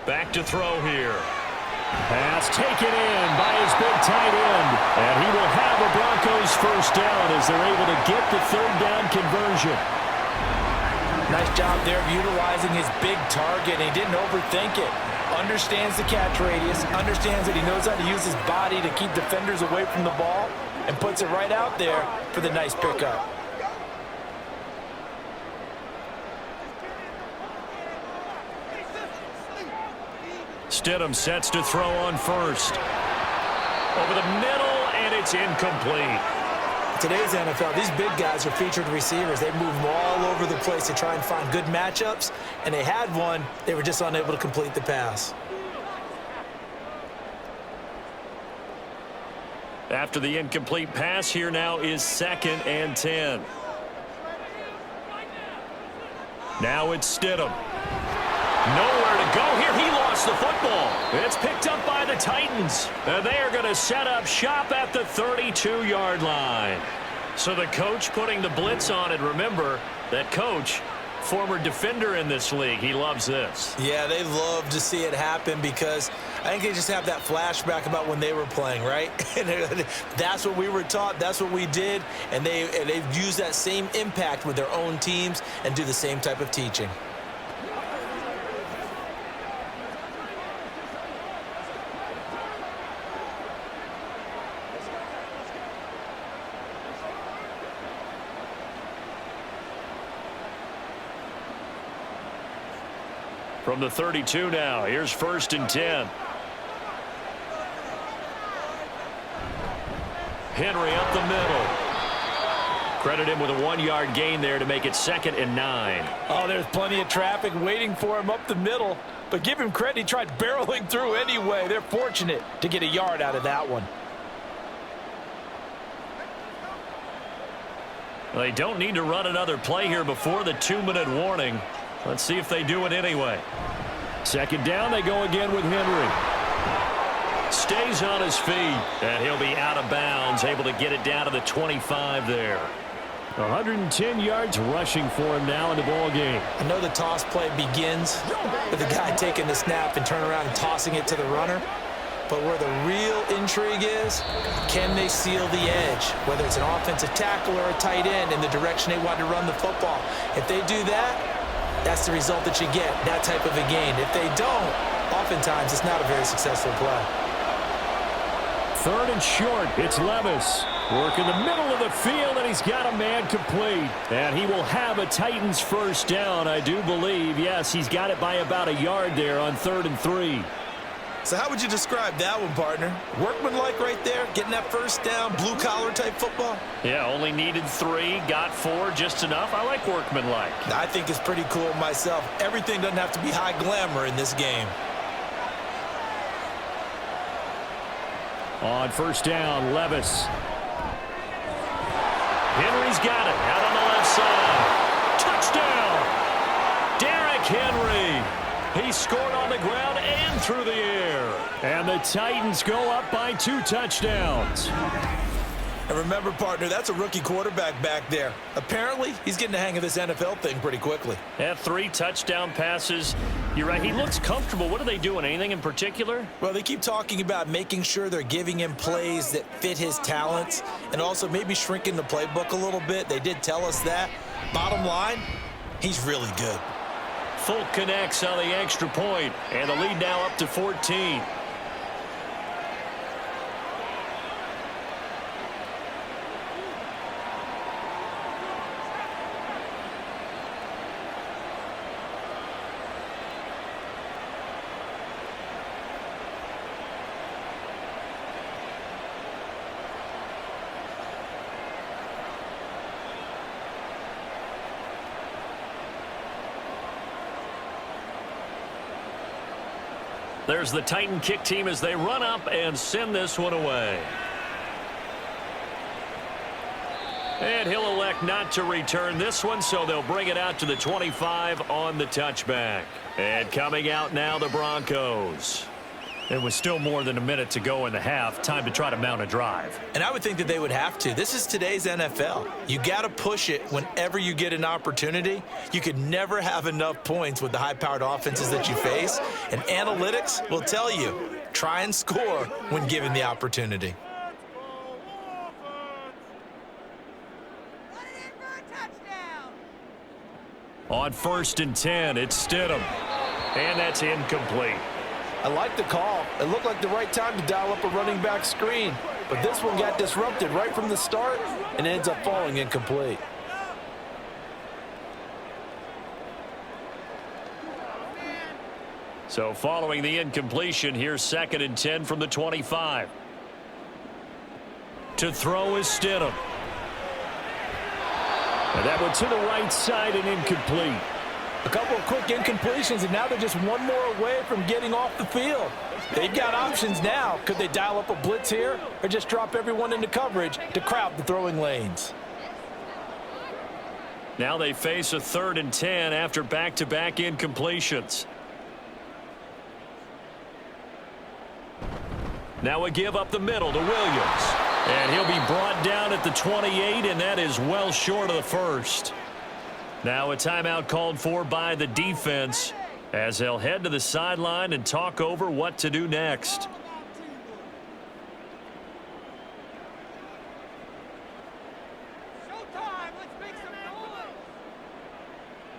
Back to throw here. Pass taken in by his big tight end. And he will have a Broncos first down as they're able to get the 3rd down conversion. Nice job there of utilizing his big target. And he didn't overthink it. Understands the catch radius. Understands that he knows how to use his body to keep defenders away from the ball. And puts it right out there for the nice pickup. Stidham sets to throw on first. Over the middle, and it's incomplete. Today's NFL, these big guys are featured receivers. They move them all over the place to try and find good matchups, and they had one. They were just unable to complete the pass. After the incomplete pass, here now is 2nd and 10. Now it's Stidham. Nowhere to go here. He lost the football. It's picked up by the Titans. And they are going to set up shop at the 32-yard line. So the coach putting the blitz on it. Remember, that coach, former defender in this league. He loves this. Yeah, they love to see it happen, because I think they just have that flashback about when they were playing, right? And that's what we were taught. That's what we did. And they've used that same impact with their own teams and do the same type of teaching. From the 32 now, here's 1st and 10. Henry up the middle. Credit him with a 1-yard gain there to make it 2nd and 9. Oh, there's plenty of traffic waiting for him up the middle. But give him credit, he tried barreling through anyway. They're fortunate to get a yard out of that one. Well, they don't need to run another play here before the 2-minute warning. Let's see if they do it anyway. 2nd down, they go again with Henry. Stays on his feet, and he'll be out of bounds, able to get it down to the 25 there. 110 yards rushing for him now in the ball game. I know the toss play begins with the guy taking the snap and turning around and tossing it to the runner. But where the real intrigue is, can they seal the edge, whether it's an offensive tackle or a tight end in the direction they want to run the football? If they do that, that's the result that you get, that type of a gain. If they don't, oftentimes it's not a very successful play. 3rd and short. It's Levis. Work in the middle of the field, and he's got a man complete. And he will have a Titans first down, I do believe. Yes, he's got it by about a yard there on 3rd and 3. So how would you describe that one, partner? Workmanlike right there, getting that first down, blue-collar type football? Yeah, only needed 3, got 4, just enough. I like workmanlike. I think it's pretty cool myself. Everything doesn't have to be high glamour in this game. On first down, Levis. Henry's got it out on the left side. Touchdown! Derrick Henry. He scored on the ground and through the air. And the Titans go up by 2 touchdowns. And remember, partner, that's a rookie quarterback back there. Apparently, he's getting the hang of this NFL thing pretty quickly. Yeah, 3 touchdown passes. You're right, he looks comfortable. What are they doing? Anything in particular? Well, they keep talking about making sure they're giving him plays that fit his talents and also maybe shrinking the playbook a little bit. They did tell us that. Bottom line, he's really good. Folk connects on the extra point, and the lead now up to 14. There's the Titan kick team as they run up and send this one away. And he'll elect not to return this one, so they'll bring it out to the 25 on the touchback. And coming out now, the Broncos. It was still more than a minute to go in the half. Time to try to mount a drive. And I would think that they would have to. This is today's NFL. You got to push it whenever you get an opportunity. You could never have enough points with the high-powered offenses that you face. And analytics will tell you, try and score when given the opportunity. On 1st and 10, it's Stidham. And that's incomplete. I like the call. It looked like the right time to dial up a running back screen. But this one got disrupted right from the start and ends up falling incomplete. So following the incompletion, here's 2nd and 10 from the 25. To throw is Stidham. And that one to the right side and incomplete. A couple of quick incompletions, and now they're just one more away from getting off the field. They've got options now. Could they dial up a blitz here or just drop everyone into coverage to crowd the throwing lanes? Now they face a 3rd and 10 after back-to-back incompletions. Now a give up the middle to Williams. And he'll be brought down at the 28, and that is well short of the first. Now a timeout called for by the defense as they'll head to the sideline and talk over what to do next.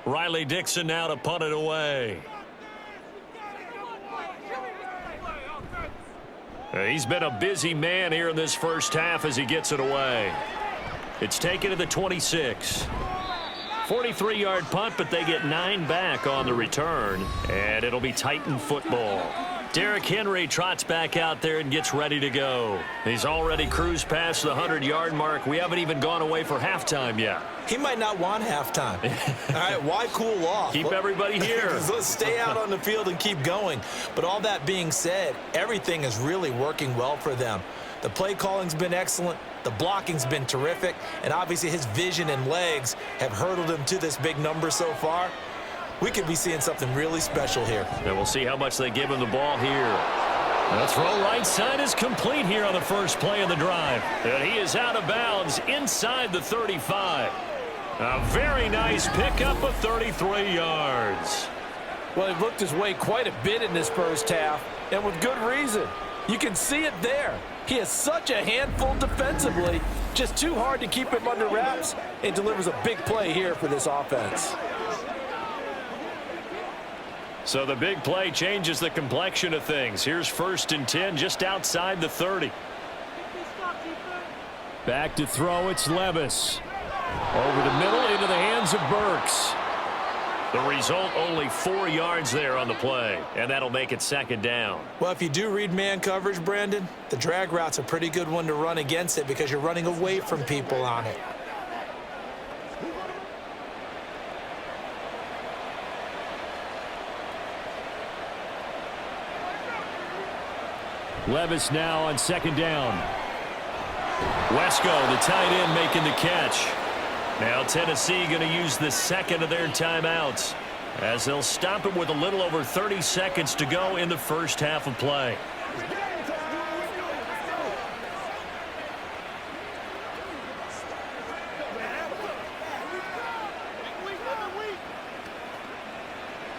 Riley Dixon now to punt it away. He's been a busy man here in this first half as he gets it away. It's taken to the 26. 43-yard punt, but they get 9 back on the return, and it'll be Titan football. Derrick Henry trots back out there and gets ready to go. He's already cruised past the 100-yard mark. We haven't even gone away for halftime yet. He might not want halftime. All right, why cool off? Keep everybody here. Let's stay out on the field and keep going. But all that being said, everything is really working well for them. The play calling's been excellent. The blocking's been terrific. And obviously his vision and legs have hurdled him to this big number so far. We could be seeing something really special here. And we'll see how much they give him the ball here. The throw right side is complete here on the first play of the drive. And he is out of bounds inside the 35. A very nice pickup of 33 yards. Well, he looked his way quite a bit in this first half, and with good reason. You can see it there. He is such a handful defensively, just too hard to keep him under wraps, and delivers a big play here for this offense. So the big play changes the complexion of things. Here's 1st and 10 just outside the 30. Back to throw, it's Levis. Over the middle into the hands of Burks. The result, only 4 yards there on the play, and that'll make it 2nd down. Well, if you do read man coverage, Brandon, the drag route's a pretty good one to run against it because you're running away from people on it. Levis now on 2nd down. Wesco, the tight end, making the catch. Now Tennessee going to use the 2nd of their timeouts as they'll stop it with a little over 30 seconds to go in the first half of play.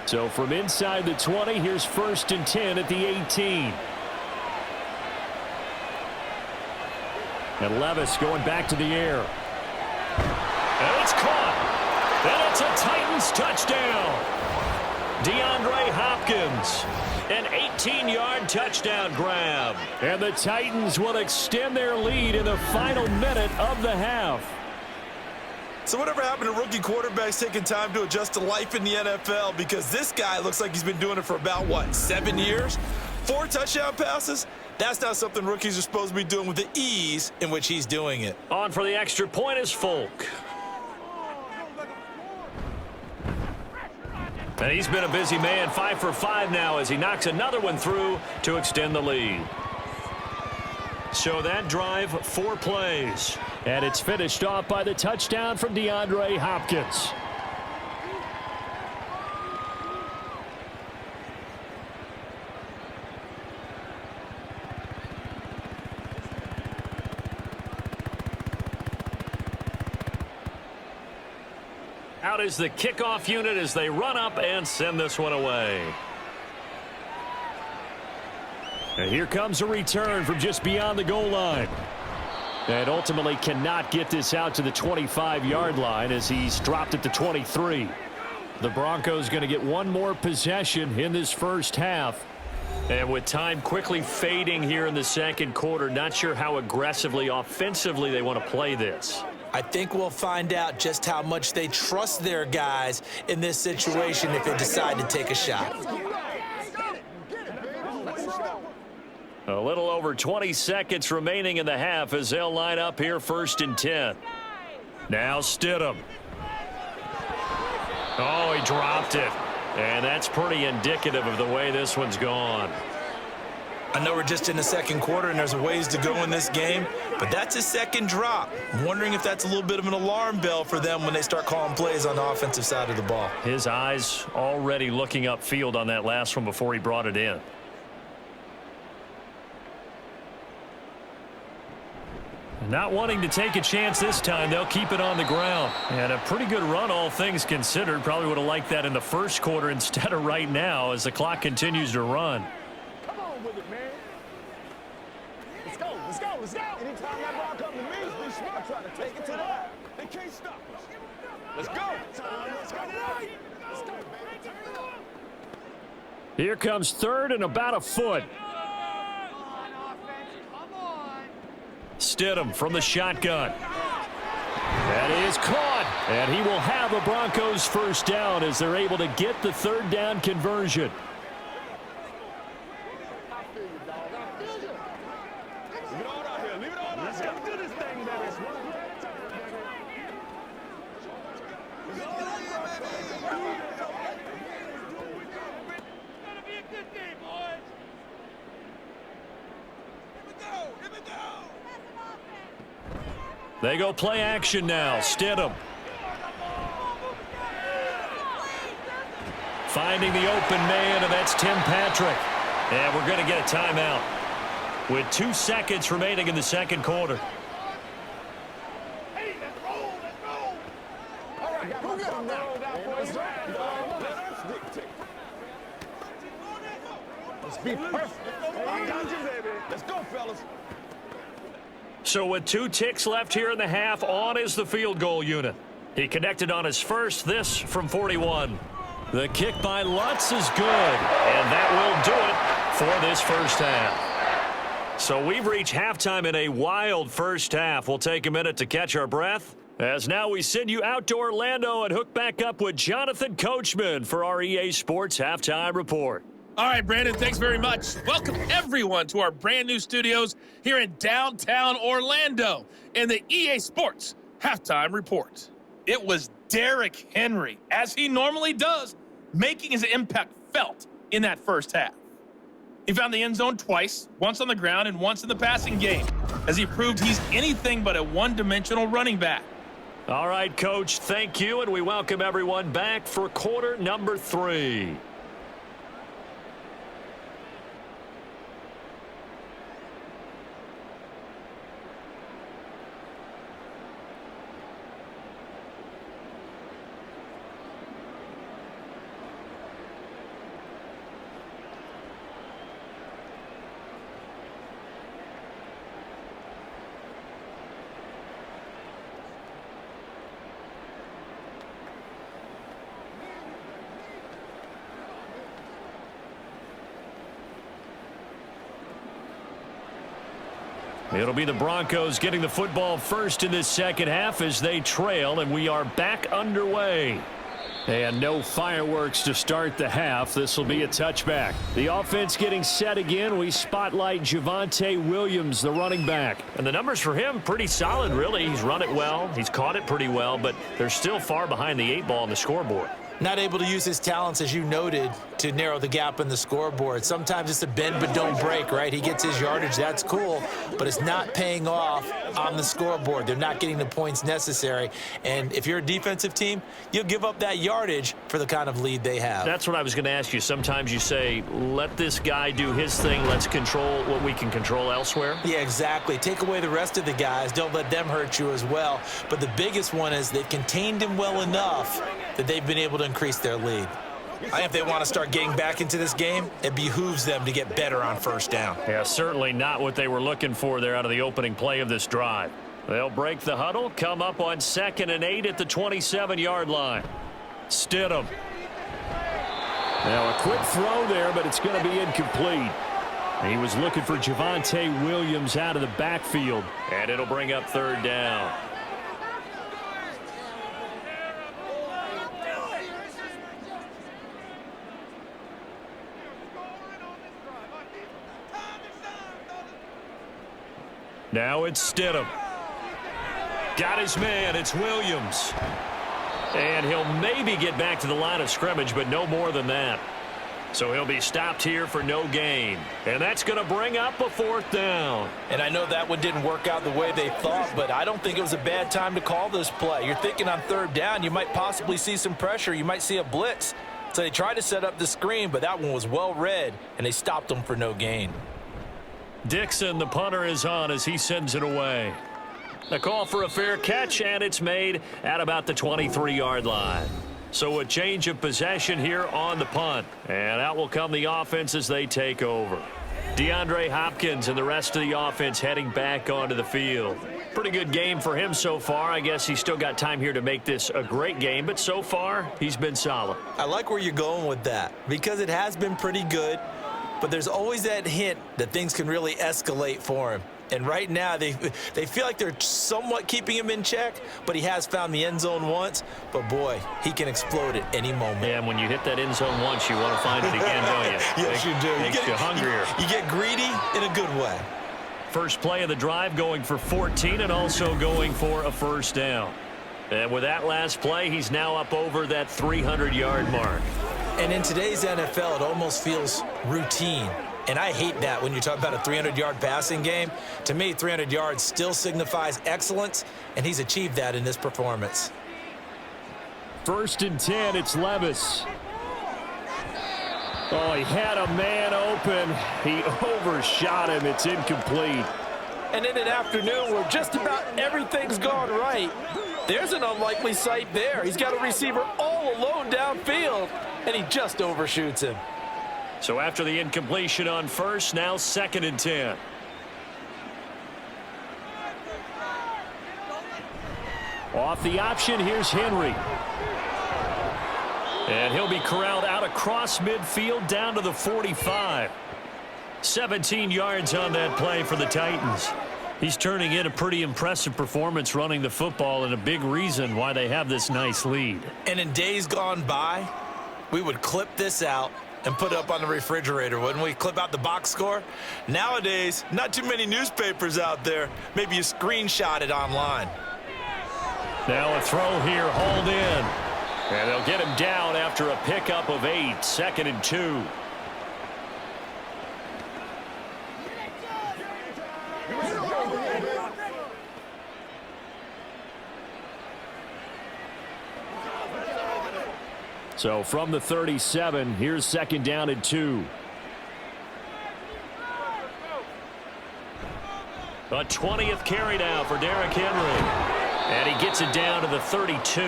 So from inside the 20, here's 1st and 10 at the 18. And Levis going back to the air. And it's caught. And it's a Titans touchdown. DeAndre Hopkins, an 18-yard touchdown grab. And the Titans will extend their lead in the final minute of the half. So whatever happened to rookie quarterbacks taking time to adjust to life in the NFL? Because this guy looks like he's been doing it for about, 7 years? 4 touchdown passes? That's not something rookies are supposed to be doing with the ease in which he's doing it. On for the extra point is Folk. And he's been a busy man, 5 for 5 now as he knocks another one through to extend the lead. So that drive, 4 plays. And it's finished off by the touchdown from DeAndre Hopkins. Out is the kickoff unit as they run up and send this one away. And here comes a return from just beyond the goal line. And ultimately cannot get this out to the 25-yard line as he's dropped at the 23. The Broncos going to get one more possession in this first half. And with time quickly fading here in the second quarter, not sure how aggressively, offensively they want to play this. I think we'll find out just how much they trust their guys in this situation if they decide to take a shot. A little over 20 seconds remaining in the half as they'll line up here 1st and 10. Now Stidham. Oh, he dropped it. And that's pretty indicative of the way this one's gone. I know we're just in the second quarter and there's a ways to go in this game, but that's his second drop. I'm wondering if that's a little bit of an alarm bell for them when they start calling plays on the offensive side of the ball. His eyes already looking upfield on that last one before he brought it in. Not wanting to take a chance this time, they'll keep it on the ground. And a pretty good run, all things considered. Probably would have liked that in the first quarter instead of right now as the clock continues to run. Come on with it, man. Let's go, let's go, let's go. Anytime that ball comes to me, be smart, try to take it to the line. They can't stop us. Let's go. Let's go. Let's go, baby. Here comes 3rd and about a foot. Stidham from the shotgun. That is caught. And he will have a Broncos first down as they're able to get the 3rd down conversion. Let's go do this thing, baby. They go play action now. Stidham. Finding the open man, and that's Tim Patrick. And we're going to get a timeout with 2 seconds remaining in the second quarter. Hey, let's roll, let's roll. All right, go get him now. Let's Let's be perfect. I got you, baby. Let's go, fellas. So with 2 ticks left here in the half, on is the field goal unit. He connected on his first, this from 41. The kick by Lutz is good, and that will do it for this first half. So we've reached halftime in a wild first half. We'll take a minute to catch our breath, as now we send you out to Orlando and hook back up with Jonathan Coachman for our EA Sports Halftime Report. All right, Brandon, thanks very much. Welcome, everyone, to our brand new studios here in downtown Orlando in the EA Sports Halftime Report. It was Derrick Henry, as he normally does, making his impact felt in that first half. He found the end zone twice, once on the ground and once in the passing game, as he proved he's anything but a one-dimensional running back. All right, Coach, thank you, and we welcome everyone back for quarter number 3. It'll be the Broncos getting the football first in this second half as they trail, and we are back underway. And no fireworks to start the half. This will be a touchback. The offense getting set again. We spotlight Javonte Williams, the running back. And the numbers for him, pretty solid, really. He's run it well. He's caught it pretty well, but they're still far behind the 8 ball on the scoreboard. Not able to use his talents, as you noted, to narrow the gap in the scoreboard. Sometimes it's a bend but don't break, right? He gets his yardage. That's cool, but it's not paying off on the scoreboard. They're not getting the points necessary. And if you're a defensive team, you'll give up that yardage for the kind of lead they have. That's what I was going to ask you. Sometimes you say, let this guy do his thing. Let's control what we can control elsewhere. Yeah, exactly. Take away the rest of the guys. Don't let them hurt you as well. But the biggest one is they've contained him well enough that they've been able to increase their lead. I think if they want to start getting back into this game, it behooves them to get better on first down. Yeah, certainly not what they were looking for there out of the opening play of this drive. They'll break the huddle, come up on 2nd and 8 at the 27-yard line. Stidham. Now a quick throw there, but it's going to be incomplete. He was looking for Javonte Williams out of the backfield, and it'll bring up 3rd down. Now it's Stidham. Got his man. It's Williams. And he'll maybe get back to the line of scrimmage, but no more than that. So he'll be stopped here for no gain. And that's going to bring up a 4th down. And I know that one didn't work out the way they thought, but I don't think it was a bad time to call this play. You're thinking on 3rd down, you might possibly see some pressure. You might see a blitz. So they tried to set up the screen, but that one was well read, and they stopped them for no gain. Dixon, the punter, is on as he sends it away. A call for a fair catch, and it's made at about the 23-yard line. So a change of possession here on the punt. And out will come the offense as they take over. DeAndre Hopkins and the rest of the offense heading back onto the field. Pretty good game for him so far. I guess he's still got time here to make this a great game, but so far he's been solid. I like where you're going with that because it has been pretty good. But there's always that hint that things can really escalate for him. And right now, they feel like they're somewhat keeping him in check, but he has found the end zone once. But, boy, he can explode at any moment. Yeah, and when you hit that end zone once, you want to find it again, don't you? Yes, you do. Makes you hungrier. You get greedy in a good way. First play of the drive going for 14 and also going for a 1st down. And with that last play, he's now up over that 300-yard mark. And in today's NFL, it almost feels routine. And I hate that when you talk about a 300-yard passing game. To me, 300 yards still signifies excellence, and he's achieved that in this performance. 1st and 10, it's Levis. Oh, he had a man open. He overshot him. It's incomplete. And in an afternoon where just about everything's gone right, there's an unlikely sight there. He's got a receiver all alone downfield, and he just overshoots him. So after the incompletion on first, now 2nd and 10. Off the option, here's Henry. And he'll be corralled out across midfield down to the 45. 17 yards on that play for the Titans. He's turning in a pretty impressive performance running the football, and a big reason why they have this nice lead. And in days gone by, we would clip this out and put it up on the refrigerator, wouldn't we? Clip out the box score. Nowadays, not too many newspapers out there. Maybe you screenshot it online. Now a throw here, hauled in. And they'll get him down after a pickup of 8, 2nd and 2. So from the 37, here's 2nd down and 2. A 20th carry now for Derrick Henry. And he gets it down to the 32.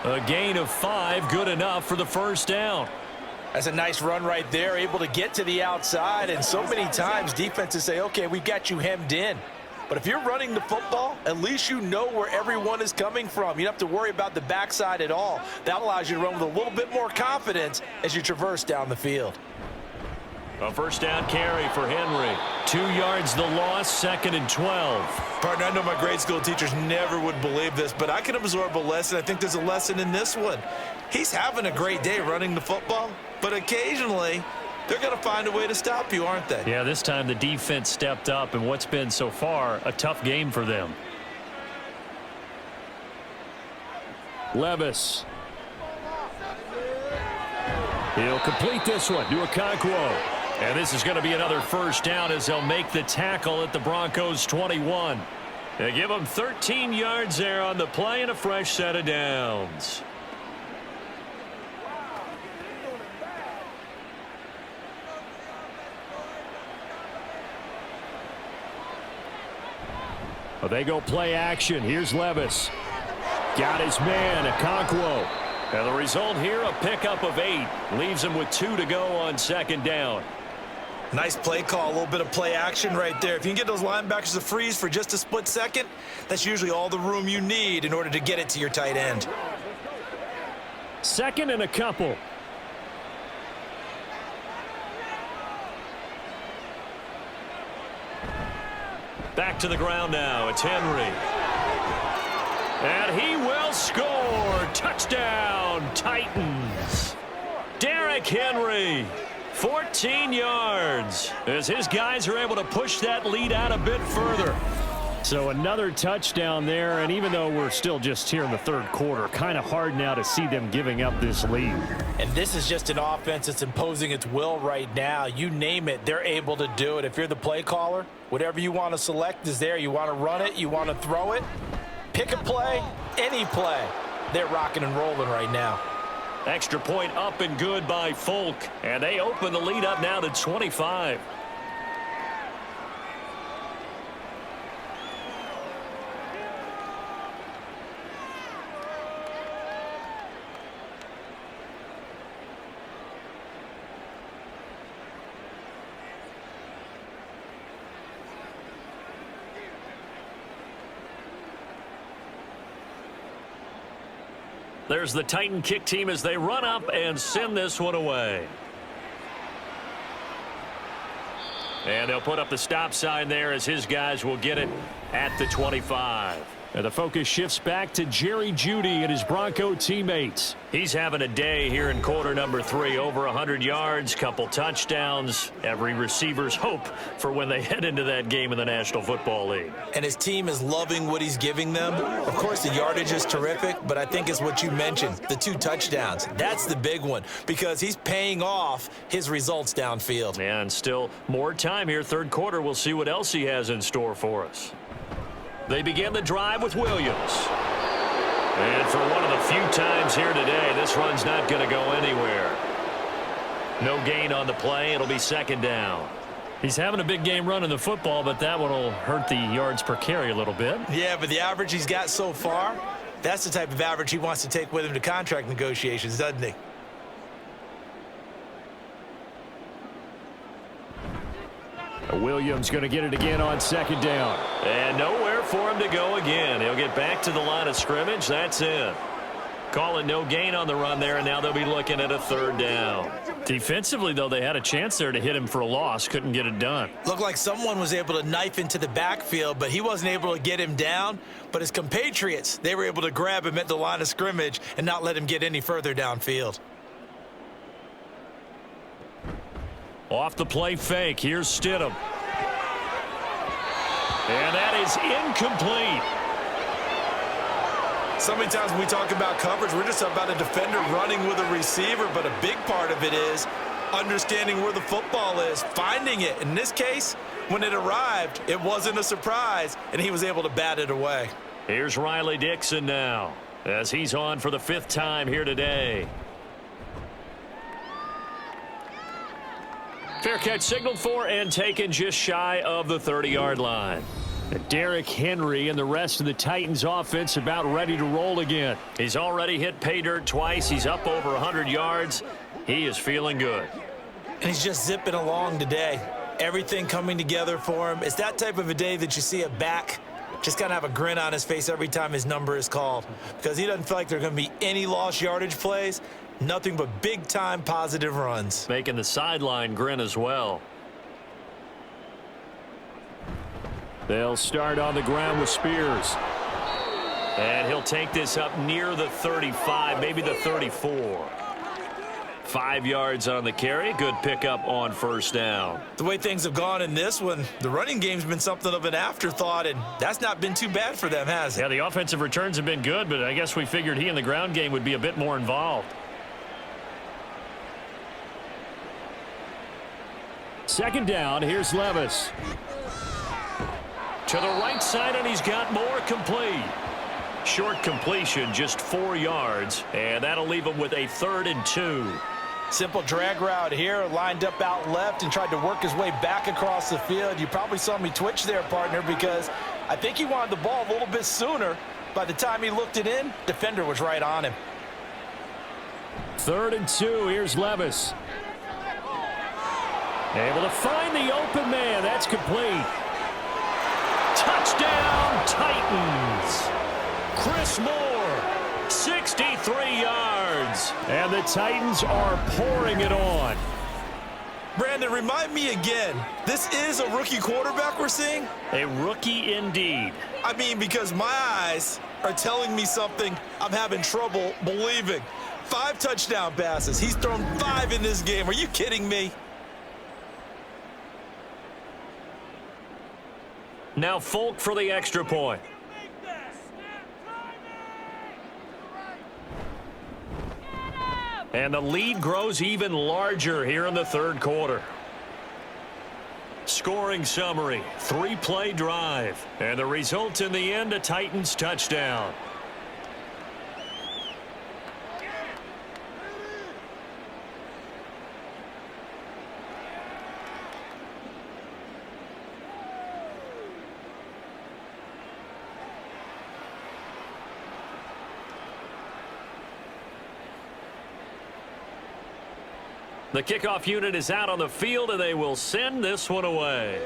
A gain of 5, good enough for the first down. That's a nice run right there, able to get to the outside. And so many times defenses say, okay, we got you hemmed in. But if you're running the football, at least you know where everyone is coming from. You don't have to worry about the backside at all. That allows you to run with a little bit more confidence as you traverse down the field. A first down carry for Henry. 2 yards the loss, 2nd and 12. Partner, I know my grade school teachers never would believe this, but I can absorb a lesson. I think there's a lesson in this one. He's having a great day running the football, but occasionally they're going to find a way to stop you, aren't they? Yeah, this time the defense stepped up, and what's been so far a tough game for them. Levis. He'll complete this one to Okonkwo. And this is going to be another first down as they'll make the tackle at the Broncos' 21. They give them 13 yards there on the play and a fresh set of downs. Well, they go play action. Here's Levis. Got his man, Okonkwo. And the result here, a pickup of 8. Leaves him with 2 to go on 2nd down. Nice play call, a little bit of play action right there. If you can get those linebackers to freeze for just a split second, that's usually all the room you need in order to get it to your tight end. 2nd and a couple. Back to the ground now. It's Henry. And he will score. Touchdown, Titans. Derrick Henry. 14 yards as his guys are able to push that lead out a bit further. So another touchdown there, and even though we're still just here in the 3rd quarter, kind of hard now to see them giving up this lead. And this is just an offense that's imposing its will right now. You name it, they're able to do it. If you're the play caller, whatever you want to select is there. You want to run it, you want to throw it, pick a play, any play. They're rocking and rolling right now. Extra point up and good by Folk. And they open the lead up now to 25. There's the Titan kick team as they run up and send this one away. And they'll put up the stop sign there as his guys will get it at the 25. And the focus shifts back to Jerry Jeudy and his Bronco teammates. He's having a day here in quarter number 3. Over 100 yards, couple touchdowns. Every receiver's hope for when they head into that game in the National Football League. And his team is loving what he's giving them. Of course, the yardage is terrific, but I think it's what you mentioned, the 2 touchdowns. That's the big one because he's paying off his results downfield. And still more time here. 3rd quarter, we'll see what else he has in store for us. They begin the drive with Williams. And for one of the few times here today, this run's not going to go anywhere. No gain on the play. It'll be 2nd down. He's having a big game running the football, but that one will hurt the yards per carry a little bit. Yeah, but the average he's got so far, that's the type of average he wants to take with him to contract negotiations, doesn't he? Williams going to get it again on second down. And nowhere for him to go again. He'll get back to the line of scrimmage. That's it. Calling no gain on the run there, and now they'll be looking at a third down. Defensively, though, they had a chance there to hit him for a loss. Couldn't get it done. Looked like someone was able to knife into the backfield, but he wasn't able to get him down. But his compatriots, they were able to grab him at the line of scrimmage and not let him get any further downfield. Off the play fake. Here's Stidham. And that is incomplete. So many times when we talk about coverage, we're just about a defender running with a receiver, but a big part of it is understanding where the football is, finding it. In this case, when it arrived, it wasn't a surprise, and he was able to bat it away. Here's Riley Dixon now, as he's on for the 5th time here today. Fair catch signaled for and taken just shy of the 30-yard line. Derrick Henry and the rest of the Titans offense about ready to roll again. He's already hit pay dirt twice. He's up over 100 yards. He is feeling good. And he's just zipping along today. Everything coming together for him. It's that type of a day that you see a back just kind of have a grin on his face every time his number is called, because he doesn't feel like there are going to be any lost yardage plays. Nothing but big-time positive runs. Making the sideline grin as well. They'll start on the ground with Spears. And he'll take this up near the 35, maybe the 34. 5 yards on the carry. Good pickup on first down. The way things have gone in this one, the running game's been something of an afterthought, and that's not been too bad for them, has it? Yeah, the offensive returns have been good, but I guess we figured he in the ground game would be a bit more involved. Second down, here's Levis. To the right side, and he's got more complete. Short completion, just 4 yards, and that'll leave him with a 3rd and 2. Simple drag route here, lined up out left and tried to work his way back across the field. You probably saw me twitch there, partner, because I think he wanted the ball a little bit sooner. By the time he looked it in, defender was right on him. 3rd and 2, here's Levis. Able to find the open man. That's complete. Touchdown, Titans. Chris Moore, 63 yards. And the Titans are pouring it on. Brandon, remind me again, this is a rookie quarterback we're seeing? A rookie indeed. I mean, because my eyes are telling me something I'm having trouble believing. 5 touchdown passes. He's thrown 5 in this game. Are you kidding me? Now Folk for the extra point. And the lead grows even larger here in the 3rd quarter. Scoring summary, 3-play drive. And the result in the end, a Titans touchdown. The kickoff unit is out on the field, and they will send this one away.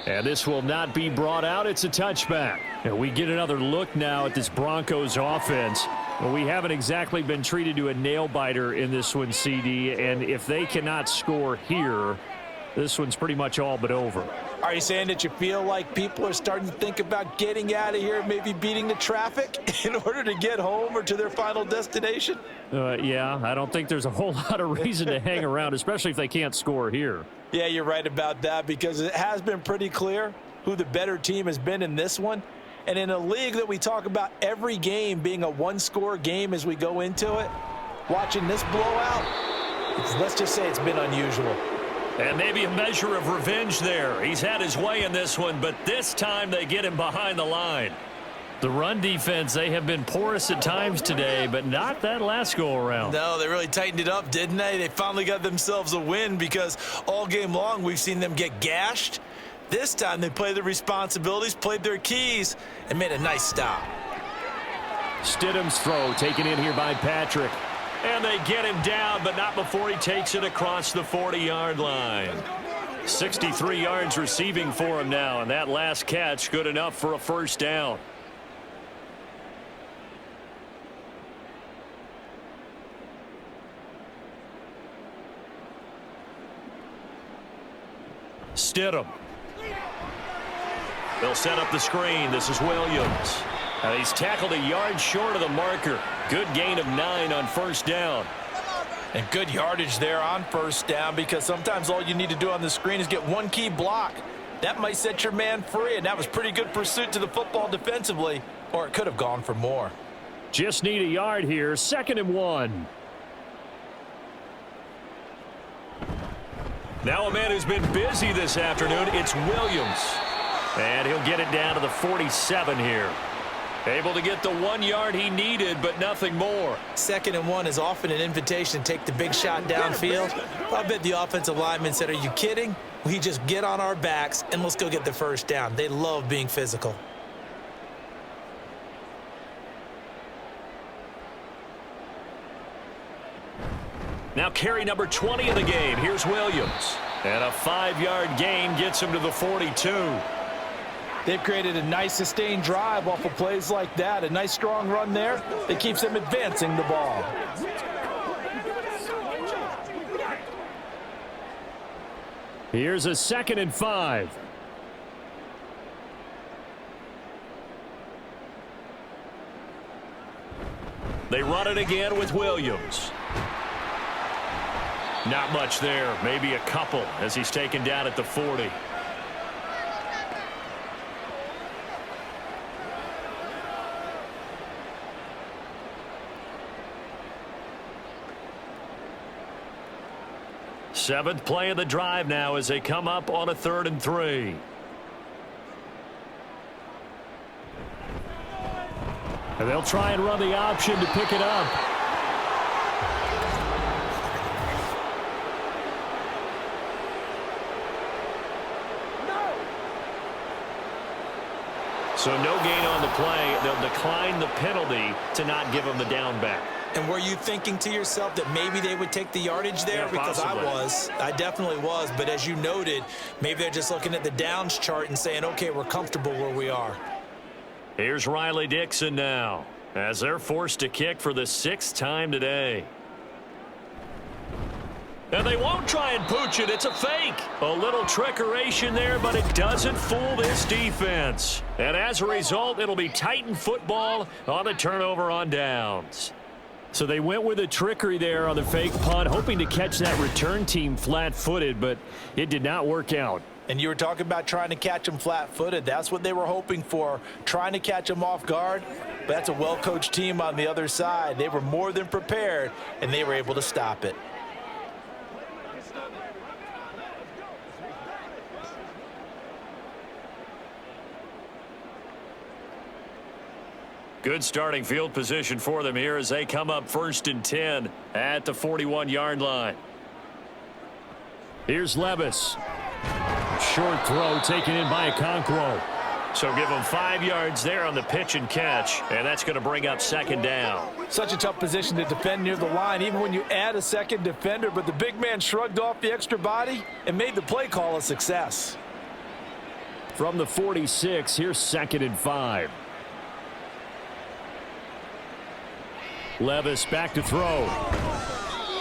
And this will not be brought out. It's a touchback. And we get another look now at this Broncos offense. Well, we haven't exactly been treated to a nail-biter in this one, CD. And if they cannot score here, this one's pretty much all but over. Are you saying that you feel like people are starting to think about getting out of here, maybe beating the traffic in order to get home or to their final destination? Yeah, I don't think there's a whole lot of reason to hang around, especially if they can't score here. Yeah, you're right about that, because it has been pretty clear who the better team has been in this one. And in a league that we talk about every game being a one-score game as we go into it, watching this blowout, let's just say it's been unusual. And maybe a measure of revenge there. He's had his way in this one, but this time they get him behind the line. The run defense, they have been porous at times today, but not that last go-around. No, they really tightened it up, didn't they? They finally got themselves a win, because all game long we've seen them get gashed. This time they played their responsibilities, played their keys, and made a nice stop. Stidham's throw taken in here by Patrick. And they get him down, but not before he takes it across the 40-yard line. 63 yards receiving for him now, and that last catch good enough for a first down. Stidham. They'll set up the screen. This is Williams. And he's tackled a yard short of the marker. Good gain of 9 on first down. And good yardage there on first down, because sometimes all you need to do on the screen is get one key block. That might set your man free, and that was pretty good pursuit to the football defensively, or it could have gone for more. Just need a yard here. 2nd and 1. Now a man who's been busy this afternoon, it's Williams. And he'll get it down to the 47 here. Able to get the 1 yard he needed, but nothing more. 2nd and 1 is often an invitation to take the big shot downfield. I bet the offensive lineman said, are you kidding? We just get on our backs and let's go get the first down. They love being physical. Now carry number 20 in the game. Here's Williams. And a 5-yard gain gets him to the 42. They've created a nice sustained drive off of plays like that. A nice strong run there that keeps them advancing the ball. Here's a 2nd and 5. They run it again with Williams. Not much there, maybe a couple as he's taken down at the 40. Seventh play of the drive now as they come up on a 3rd and 3. And they'll try and run the option to pick it up. So no gain on the play. They'll decline the penalty to not give him the down back. And were you thinking to yourself that maybe they would take the yardage there? Yeah, because possibly. I definitely was. But as you noted, maybe they're just looking at the downs chart and saying, okay, we're comfortable where we are. Here's Riley Dixon now as they're forced to kick for the 6th time today. And they won't try and pooch it. It's a fake. A little trickeration there, but it doesn't fool this defense. And as a result, it'll be Titan football on the turnover on downs. So they went with a trickery there on the fake punt, hoping to catch that return team flat-footed, but it did not work out. And you were talking about trying to catch them flat-footed. That's what they were hoping for, trying to catch them off guard. But that's a well-coached team on the other side. They were more than prepared, and they were able to stop it. Good starting field position for them here as they come up 1st and 10 at the 41-yard line. Here's Levis. Short throw taken in by Okonkwo. So give them 5 yards there on the pitch and catch, and that's going to bring up 2nd down. Such a tough position to defend near the line, even when you add a second defender, but the big man shrugged off the extra body and made the play call a success. From the 46, here's 2nd and 5. Levis back to throw.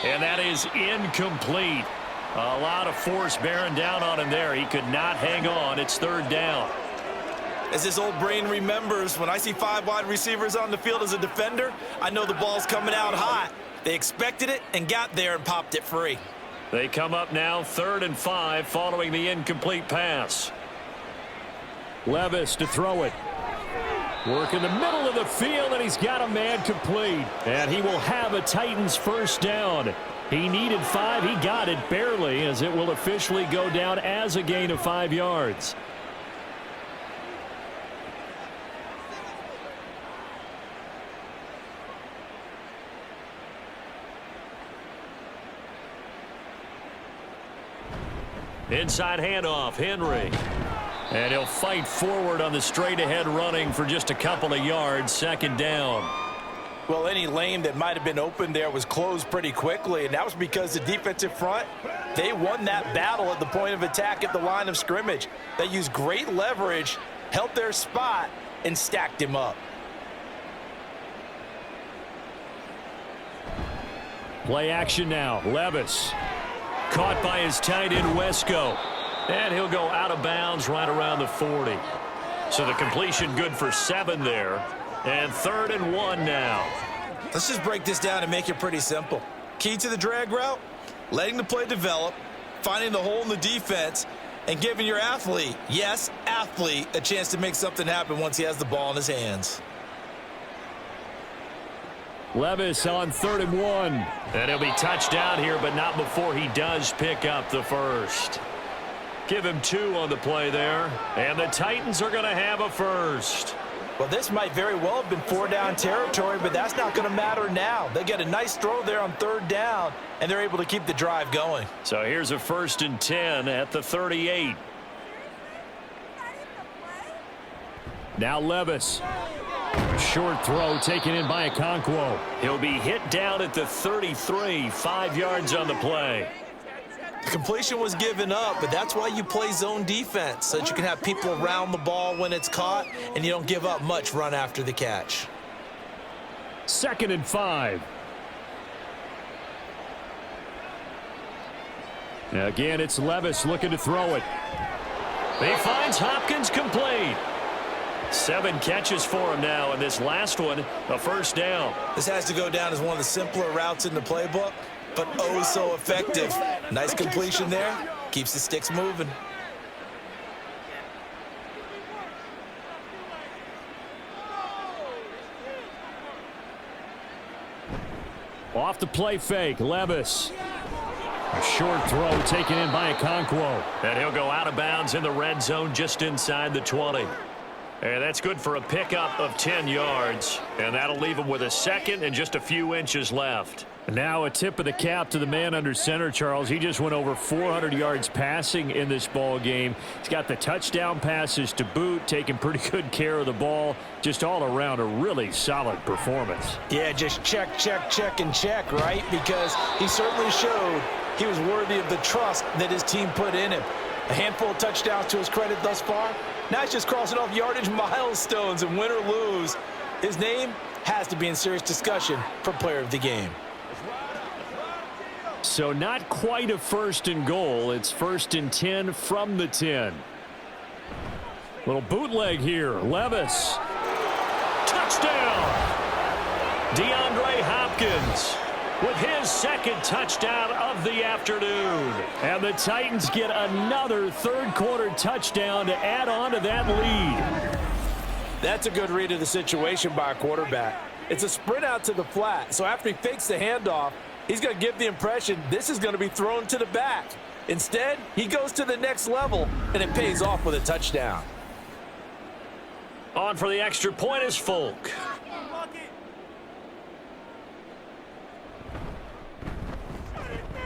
And that is incomplete. A lot of force bearing down on him there. He could not hang on. It's 3rd down. As his old brain remembers, when I see 5 wide receivers on the field as a defender, I know the ball's coming out hot. They expected it and got there and popped it free. They come up now 3rd and 5 following the incomplete pass. Levis to throw it. Work in the middle of the field, and he's got a man complete. And he will have a Titans first down. He needed 5. He got it barely, as it will officially go down as a gain of 5 yards. Inside handoff, Henry. And he'll fight forward on the straight-ahead running for just a couple of yards. 2nd down. Well, any lane that might have been open there was closed pretty quickly, and that was because the defensive front, they won that battle at the point of attack at the line of scrimmage. They used great leverage, held their spot, and stacked him up. Play action now. Levis caught by his tight end Wesco, and he'll go out of bounds right around the 40. So the completion good for 7 there, and 3rd and 1 now. Let's just break this down and make it pretty simple. Key to the drag route, letting the play develop, finding the hole in the defense, and giving your athlete, yes, athlete, a chance to make something happen once he has the ball in his hands. Levis on 3rd and 1. And he'll be touched down here, but not before he does pick up the first. Give him 2 on the play there. And the Titans are going to have a first. Well, this might very well have been 4-down territory, but that's not going to matter now. They get a nice throw there on 3rd down, and they're able to keep the drive going. So here's a 1st and 10 at the 38. Now Levis. Short throw taken in by Okonkwo. He'll be hit down at the 33, 5 yards on the play. The completion was given up, but that's why you play zone defense, so that you can have people around the ball when it's caught, and you don't give up much run after the catch. 2nd and 5. Now again, it's Levis looking to throw it. He finds Hopkins complete. 7 catches for him now, and this last one, a 1st down. This has to go down as one of the simpler routes in the playbook, but oh so effective. Nice completion there. Keeps the sticks moving. Off the play fake, Levis. A short throw taken in by Okonkwo. And he'll go out of bounds in the red zone just inside the 20. And that's good for a pickup of 10 yards. And that'll leave him with a 2nd and just a few inches left. Now a tip of the cap to the man under center, Charles. He just went over 400 yards passing in this ball game. He's got the touchdown passes to boot, taking pretty good care of the ball. Just all around a really solid performance. Yeah, just check, check, check, and check, right? Because he certainly showed he was worthy of the trust that his team put in him. A handful of touchdowns to his credit thus far. Now he's just crossing off yardage milestones, and win or lose, his name has to be in serious discussion for player of the game. So not quite a 1st and goal. It's 1st and 10 from the 10. Little bootleg here. Levis. Touchdown! DeAndre Hopkins with his 2nd touchdown of the afternoon. And the Titans get another 3rd quarter touchdown to add on to that lead. That's a good read of the situation by a quarterback. It's a sprint out to the flat, so after he fakes the handoff, he's going to give the impression this is going to be thrown to the back. Instead, he goes to the next level, and it pays off with a touchdown. On for the extra point is Folk.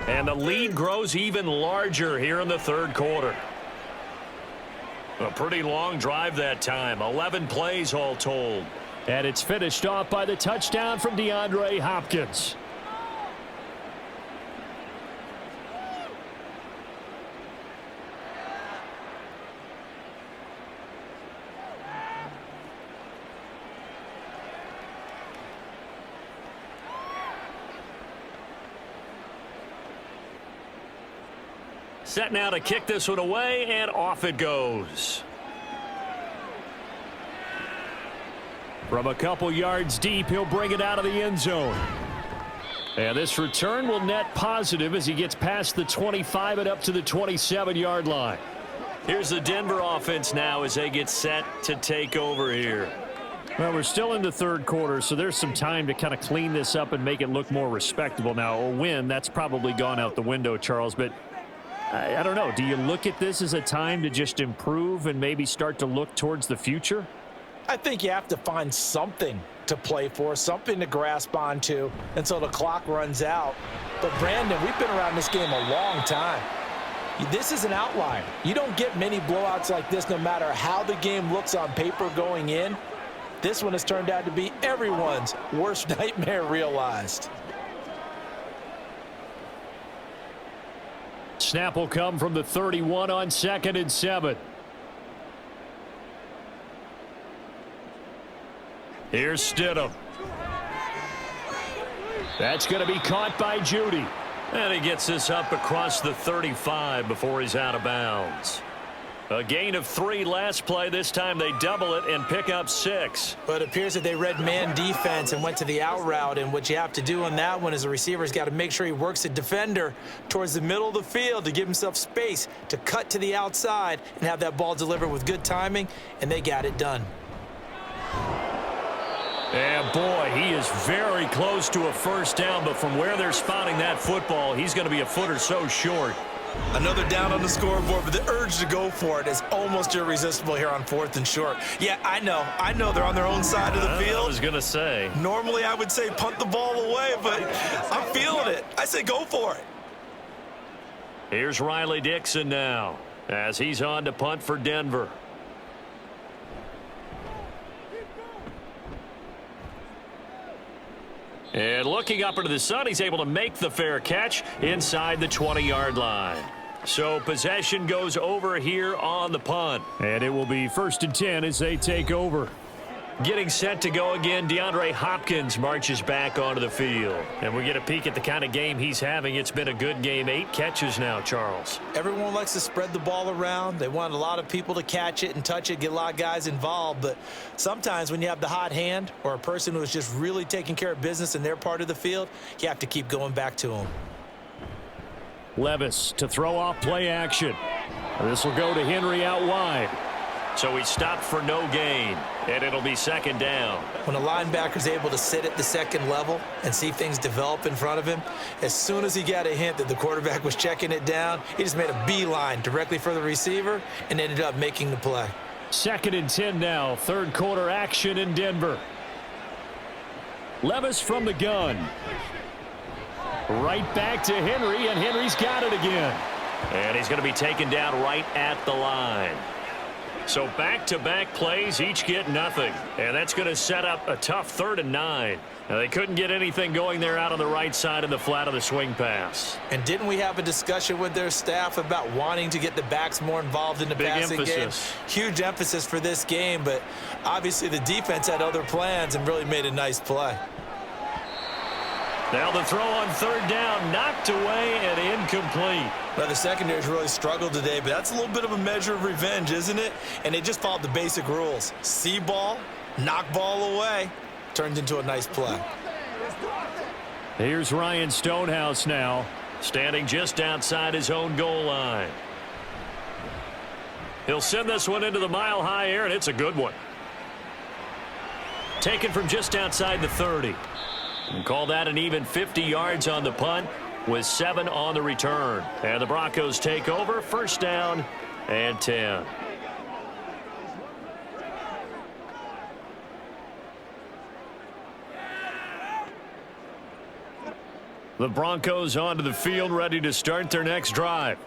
And the lead grows even larger here in the 3rd quarter. A pretty long drive that time. 11 plays all told. And it's finished off by the touchdown from DeAndre Hopkins. Set now to kick this one away, and off it goes. From a couple yards deep, he'll bring it out of the end zone. And this return will net positive as he gets past the 25 and up to the 27-yard line. Here's the Denver offense now as they get set to take over here. Well, we're still in the 3rd quarter, so there's some time to kind of clean this up and make it look more respectable. Now, a win, that's probably gone out the window, Charles, but I don't know. Do you look at this as a time to just improve and maybe start to look towards the future? I think you have to find something to play for, something to grasp onto until the clock runs out. But, Brandon, we've been around this game a long time. This is an outlier. You don't get many blowouts like this no matter how the game looks on paper going in. This one has turned out to be everyone's worst nightmare realized. Snap will come from the 31 on 2nd and 7. Here's Stidham. That's going to be caught by Judy. And he gets this up across the 35 before he's out of bounds. A gain of 3 last play. This time they double it and pick up 6. But it appears that they read man defense and went to the out route. And what you have to do on that one is the receiver's got to make sure he works the defender towards the middle of the field to give himself space to cut to the outside and have that ball delivered with good timing. And they got it done. And boy, he is very close to a first down, but from where they're spotting that football, he's going to be a foot or so short. Another down on the scoreboard, but the urge to go for it is almost irresistible here on 4th and short. Yeah, I know they're on their own side of the field. I was going to say. Normally I would say punt the ball away, but I'm feeling it. I say go for it. Here's Riley Dixon now as he's on to punt for Denver. And looking up into the sun, he's able to make the fair catch inside the 20-yard line. So possession goes over here on the punt. And it will be 1st and 10 as they take over. Getting set to go again, DeAndre Hopkins marches back onto the field. And we get a peek at the kind of game he's having. It's been a good game. 8 catches now, Charles. Everyone likes to spread the ball around. They want a lot of people to catch it and touch it, get a lot of guys involved. But sometimes when you have the hot hand or a person who is just really taking care of business in their part of the field, you have to keep going back to them. Levis to throw off play action. This will go to Henry out wide. So he stopped for no gain, and it'll be 2nd down. When a linebacker's able to sit at the 2nd level and see things develop in front of him, as soon as he got a hint that the quarterback was checking it down, he just made a beeline directly for the receiver and ended up making the play. 2nd and 10 now, 3rd quarter action in Denver. Levis from the gun. Right back to Henry, and Henry's got it again. And he's going to be taken down right at the line. So back-to-back plays, each get nothing. And that's going to set up a tough 3rd and 9. Now, they couldn't get anything going there out on the right side of the flat of the swing pass. And didn't we have a discussion with their staff about wanting to get the backs more involved in the passing game? Huge emphasis for this game, but obviously the defense had other plans and really made a nice play. Now the throw on 3rd down, knocked away and incomplete. Well, the secondary's really struggled today, but that's a little bit of a measure of revenge, isn't it? And they just followed the basic rules. See ball, knock ball away, turned into a nice play. Here's Ryan Stonehouse now, standing just outside his own goal line. He'll send this one into the mile-high air, and it's a good one. Taken from just outside the 30. And call that an even 50 yards on the punt with 7 on the return. And the Broncos take over, 1st down and 10. The Broncos onto the field, ready to start their next drive.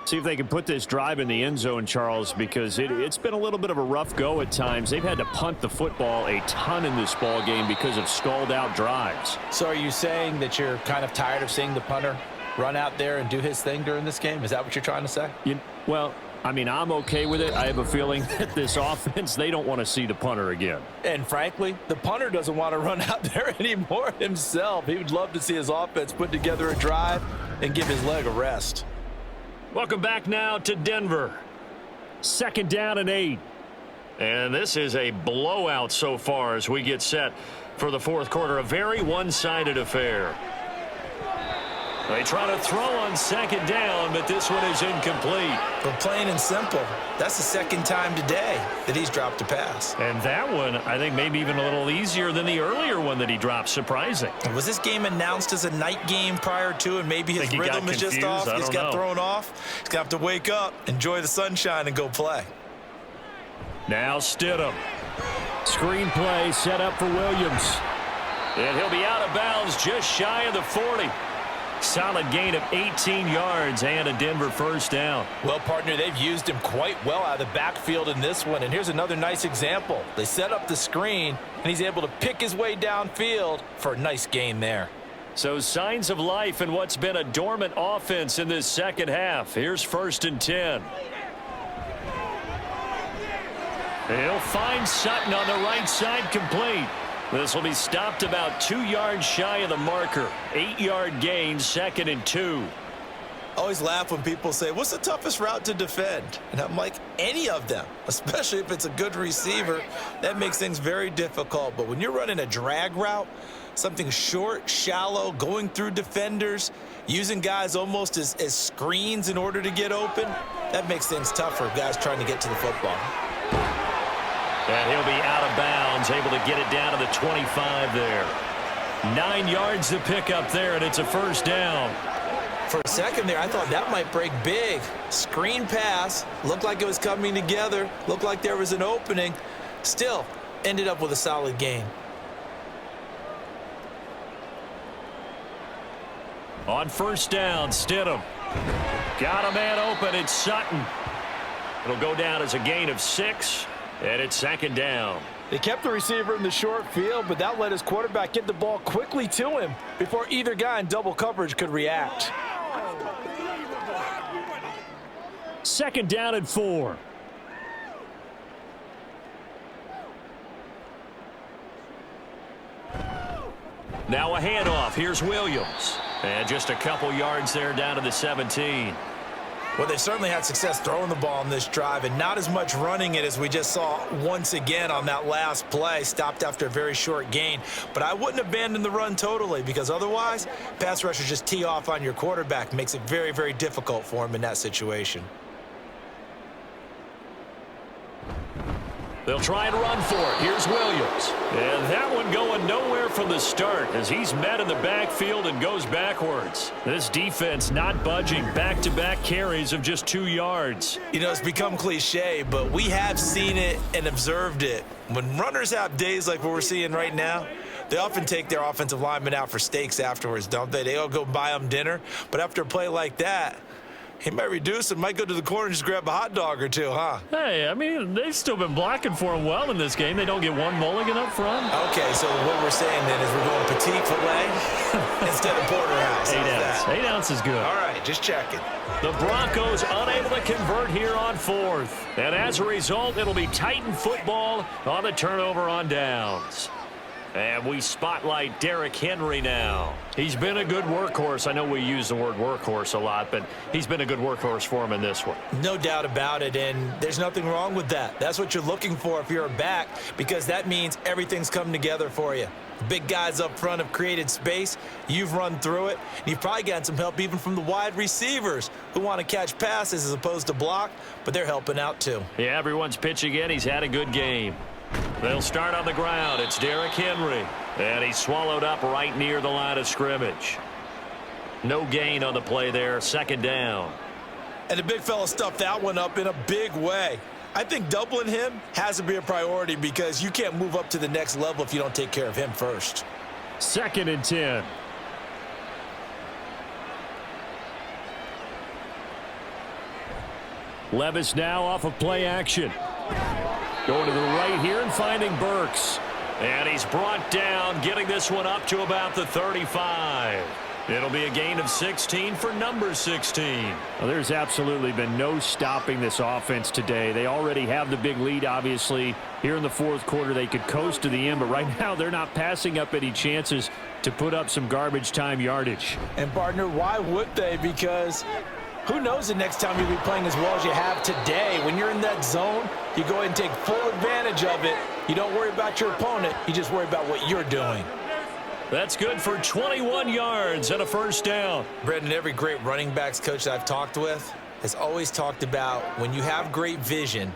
See if they can put this drive in the end zone, Charles, because it's been a little bit of a rough go at times. They've had to punt the football a ton in this ball game because of stalled-out drives. So are you saying that you're kind of tired of seeing the punter run out there and do his thing during this game? Is that what you're trying to say? Well, I mean, I'm okay with it. I have a feeling that this offense, they don't want to see the punter again. And frankly, the punter doesn't want to run out there anymore himself. He would love to see his offense put together a drive and give his leg a rest. Welcome back now to Denver. 2nd down and 8. And this is a blowout so far as we get set for the 4th quarter. A very one-sided affair. They try to throw on 2nd down, but this one is incomplete. But plain and simple, that's the 2nd time today that he's dropped a pass. And that one, I think, maybe even a little easier than the earlier one that he dropped. Surprising. Was this game announced as a night game prior to, and maybe his rhythm is just off? He's got thrown off. He's going to have to wake up, enjoy the sunshine, and go play. Now Stidham. Screen play set up for Williams. And he'll be out of bounds just shy of the 40. Solid gain of 18 yards and a Denver first down. Well, partner, they've used him quite well out of the backfield in this one. And here's another nice example. They set up the screen, and he's able to pick his way downfield for a nice gain there. So signs of life in what's been a dormant offense in this second half. Here's 1st and 10. He'll find Sutton on the right side, complete. This will be stopped about 2 yards shy of the marker. 8-yard gain, 2nd and 2. I always laugh when people say, what's the toughest route to defend? And I'm like, any of them, especially if it's a good receiver. That makes things very difficult. But when you're running a drag route, something short, shallow, going through defenders, using guys almost as screens in order to get open, that makes things tough for guys trying to get to the football. And he'll be out of bounds, able to get it down to the 25 there. 9 yards to pick up there, and it's a first down. For a second there, I thought that might break big. Screen pass, looked like it was coming together, looked like there was an opening. Still, ended up with a solid gain. On first down, Stidham. Got a man open, it's Sutton. It'll go down as a gain of 6. And it's 2nd down. They kept the receiver in the short field, but that let his quarterback get the ball quickly to him before either guy in double coverage could react. 2nd down and 4. Now a handoff. Here's Williams. And just a couple yards there down to the 17. Well, they've certainly had success throwing the ball in this drive and not as much running it as we just saw once again on that last play, stopped after a very short gain. But I wouldn't abandon the run totally because otherwise, pass rushers just tee off on your quarterback. Makes it very, very difficult for him in that situation. They'll try and run for it. Here's Williams. And that one going nowhere from the start as he's met in the backfield and goes backwards. This defense not budging. Back-to-back carries of just 2 yards. You know, it's become cliche, but we have seen it and observed it. When runners have days like what we're seeing right now, they often take their offensive linemen out for steaks afterwards, don't they? They all go buy them dinner. But after a play like that, he might reduce it, might go to the corner and just grab a hot dog or two, huh? Hey, I mean, they've still been blocking for him well in this game. They don't get one mulligan up front. Okay, so what we're saying then is we're going petite filet instead of porterhouse. 8 ounce. 8 ounce is good. All right, just checking. The Broncos unable to convert here on 4th. And as a result, it'll be Titan football on the turnover on downs. And we spotlight Derrick Henry now. He's been a good workhorse. I know we use the word workhorse a lot, but he's been a good workhorse for him in this one. No doubt about it, and there's nothing wrong with that. That's what you're looking for if you're a back, because that means everything's come together for you. Big guys up front have created space. You've run through it. And you've probably gotten some help even from the wide receivers who want to catch passes as opposed to block, but they're helping out too. Yeah, everyone's pitching in. He's had a good game. They'll start on the ground. It's Derrick Henry. And he's swallowed up right near the line of scrimmage. No gain on the play there. 2nd down. And the big fella stuffed that one up in a big way. I think doubling him has to be a priority because you can't move up to the next level if you don't take care of him first. 2nd and 10. Levis now off of play action. Going to the right here and finding Burks. And he's brought down, getting this one up to about the 35. It'll be a gain of 16 for number 16. Well, there's absolutely been no stopping this offense today. They already have the big lead, obviously. Here in the 4th quarter, they could coast to the end, but right now they're not passing up any chances to put up some garbage time yardage. And, partner, why would they? Because who knows the next time you'll be playing as well as you have today. When you're in that zone, you go ahead and take full advantage of it. You don't worry about your opponent. You just worry about what you're doing. That's good for 21 yards and a first down. Brendan, every great running backs coach that I've talked with has always talked about when you have great vision,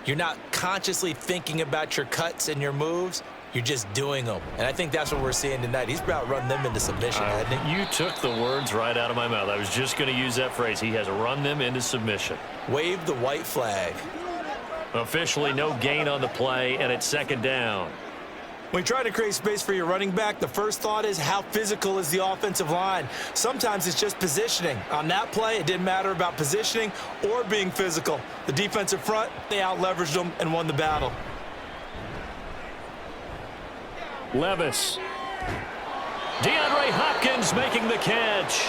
you're not consciously thinking about your cuts and your moves. You're just doing them. And I think that's what we're seeing tonight. He's about run them into submission, hasn't he? You took the words right out of my mouth. I was just going to use that phrase. He has run them into submission. Wave the white flag. Officially no gain on the play, and it's 2nd down. When you're trying to create space for your running back, the first thought is how physical is the offensive line? Sometimes it's just positioning. On that play, it didn't matter about positioning or being physical. The defensive front, they out-leveraged them and won the battle. Levis. DeAndre Hopkins making the catch.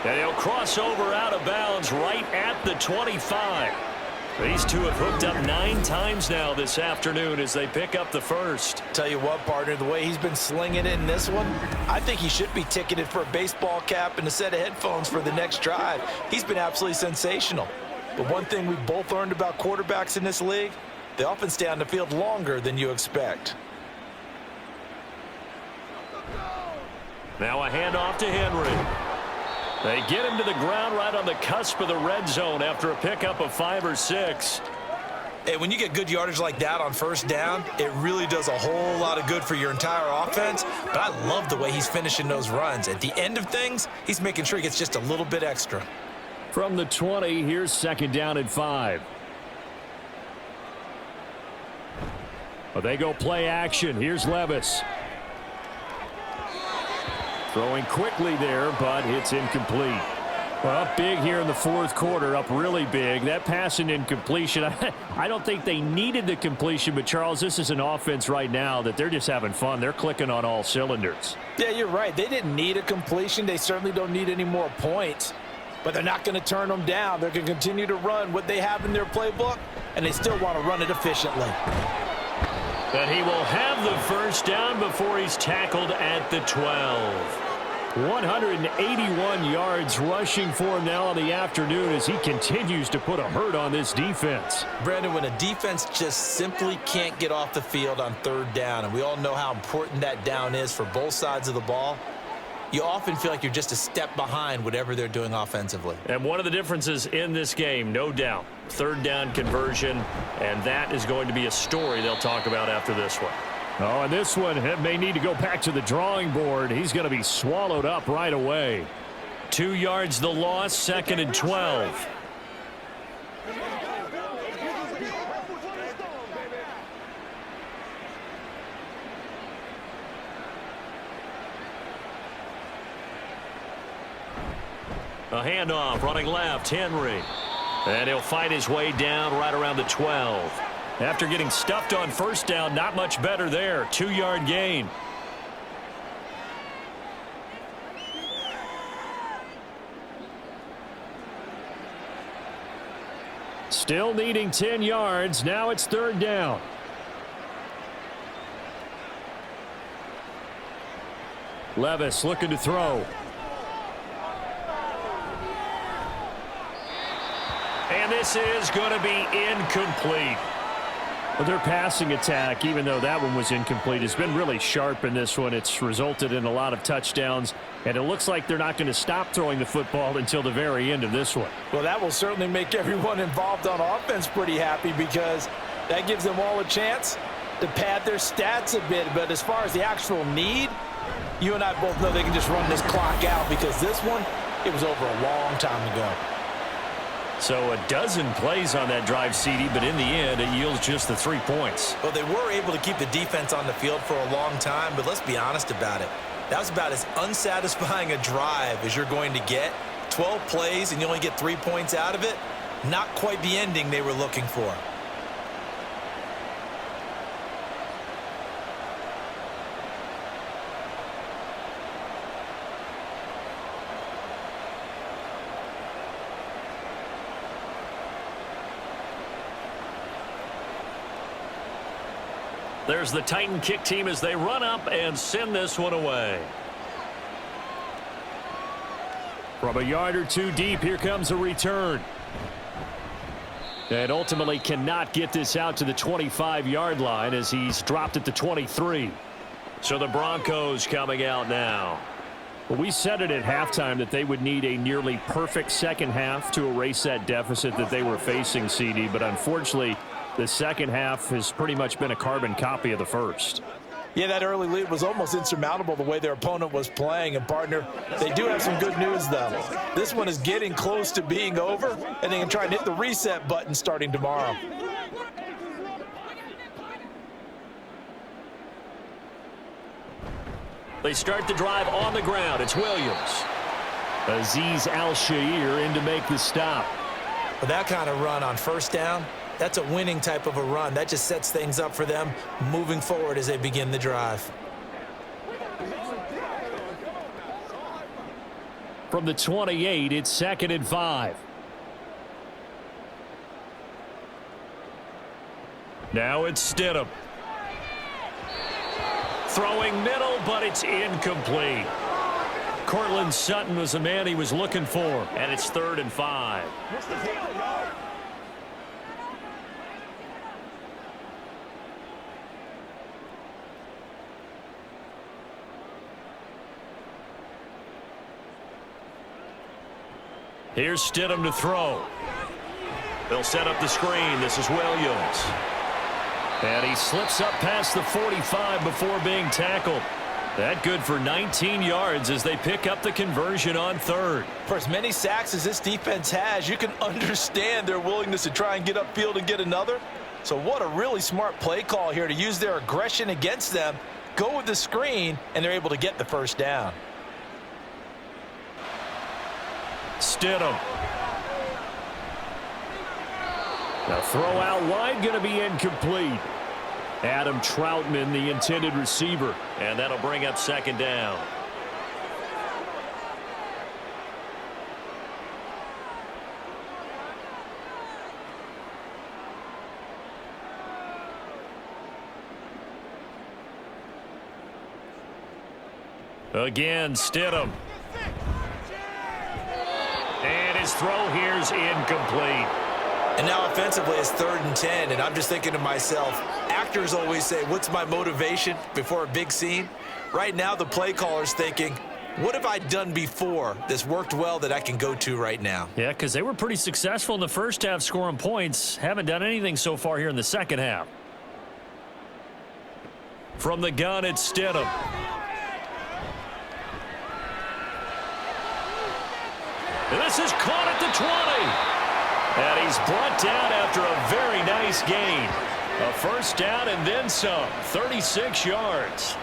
And he'll cross over out of bounds right at the 25. These two have hooked up 9 times now this afternoon as they pick up the first. Tell you what, partner, the way he's been slinging it in this one, I think he should be ticketed for a baseball cap and a set of headphones for the next drive. He's been absolutely sensational. But one thing we've both learned about quarterbacks in this league, they often stay on the field longer than you expect. Now a handoff to Henry. They get him to the ground right on the cusp of the red zone after a pickup of 5 or 6. Hey, when you get good yardage like that on first down, it really does a whole lot of good for your entire offense. But I love the way he's finishing those runs. At the end of things, he's making sure he gets just a little bit extra. From the 20, here's 2nd down and 5. Well, they go play action. Here's Levis. Throwing quickly there, but it's incomplete. Well, up big here in the 4th quarter, up really big. That pass and incompletion, I don't think they needed the completion, but Charles, this is an offense right now that they're just having fun. They're clicking on all cylinders. Yeah, you're right. They didn't need a completion. They certainly don't need any more points, but they're not going to turn them down. They're going to continue to run what they have in their playbook, and they still want to run it efficiently. But he will have the first down before he's tackled at the 12. 181 yards rushing for him now in the afternoon as he continues to put a hurt on this defense. Brandon, when a defense just simply can't get off the field on 3rd down, and we all know how important that down is for both sides of the ball, you often feel like you're just a step behind whatever they're doing offensively. And one of the differences in this game, no doubt, 3rd down conversion, and that is going to be a story they'll talk about after this one. Oh, and this one may need to go back to the drawing board. He's going to be swallowed up right away. 2 yards the loss, 2nd and 12. A handoff, running left, Henry. And he'll fight his way down right around the 12. After getting stuffed on first down, not much better there. 2-yard gain. Still needing 10 yards. Now it's 3rd down. Levis looking to throw. And this is going to be incomplete. Well, their passing attack, even though that one was incomplete, has been really sharp in this one. It's resulted in a lot of touchdowns, and it looks like they're not going to stop throwing the football until the very end of this one. Well, that will certainly make everyone involved on offense pretty happy because that gives them all a chance to pad their stats a bit. But as far as the actual need, you and I both know they can just run this clock out because this one, it was over a long time ago. So a dozen plays on that drive, CD, but in the end, it yields just the 3 points. Well, they were able to keep the defense on the field for a long time, but let's be honest about it. That was about as unsatisfying a drive as you're going to get. 12 plays and you only get 3 points out of it. Not quite the ending they were looking for. There's the Titan kick team as they run up and send this one away. From a yard or two deep, here comes a return. And ultimately cannot get this out to the 25-yard line as he's dropped at the 23. So the Broncos coming out now. Well, we said it at halftime that they would need a nearly perfect second half to erase that deficit that they were facing, CD, but unfortunately, the second half has pretty much been a carbon copy of the first. Yeah, that early lead was almost insurmountable the way their opponent was playing. And, partner, they do have some good news, though. This one is getting close to being over, and they can try and hit the reset button starting tomorrow. They start the drive on the ground. It's Williams. Azeez Al-Shaair in to make the stop. With that kind of run on first down, that's a winning type of a run. That just sets things up for them moving forward as they begin the drive. From the 28, it's 2nd and 5. Now it's Stidham. Throwing middle, but it's incomplete. Cortland Sutton was the man he was looking for, and it's 3rd and 5. Here's Stidham to throw. They'll set up the screen. This is Williams. And he slips up past the 45 before being tackled. That good for 19 yards as they pick up the conversion on 3rd. For as many sacks as this defense has, you can understand their willingness to try and get upfield and get another. So what a really smart play call here to use their aggression against them, go with the screen, and they're able to get the first down. Stidham. The throw out wide going to be incomplete. Adam Troutman, the intended receiver, and that'll bring up 2nd down. Again, Stidham. And his throw here's incomplete. And now offensively, it's 3rd and 10, and I'm just thinking to myself, actors always say, what's my motivation before a big scene? Right now, the play caller's thinking, what have I done before that's worked well that I can go to right now? Yeah, because they were pretty successful in the first half scoring points. Haven't done anything so far here in the second half. From the gun, it's Stidham. And this is caught at the 20. And he's brought down after a very nice gain. A first down and then some. 36 yards.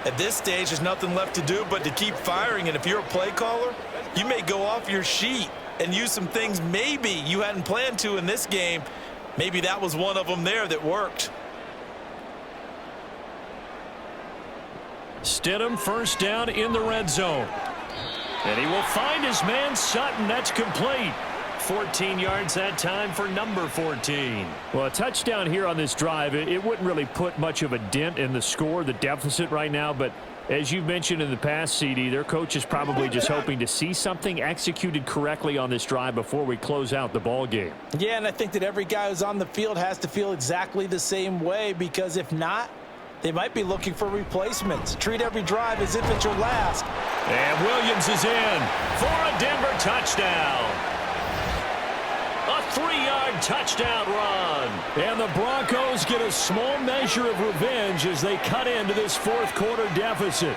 At this stage, there's nothing left to do but to keep firing. And if you're a play caller, you may go off your sheet and use some things maybe you hadn't planned to in this game. Maybe that was one of them there that worked. Stidham first down in the red zone. And he will find his man Sutton. That's complete. 14 yards that time for number 14. Well, a touchdown here on this drive, it wouldn't really put much of a dent in the score, the deficit right now, but as you've mentioned in the past, CD, their coach is probably just hoping to see something executed correctly on this drive before we close out the ball game. Yeah, and I think that every guy who's on the field has to feel exactly the same way, because if not, they might be looking for replacements. Treat every drive as if it's your last. And Williams is in for a Denver touchdown. A 3-yard touchdown run. And the Broncos get a small measure of revenge as they cut into this fourth quarter deficit.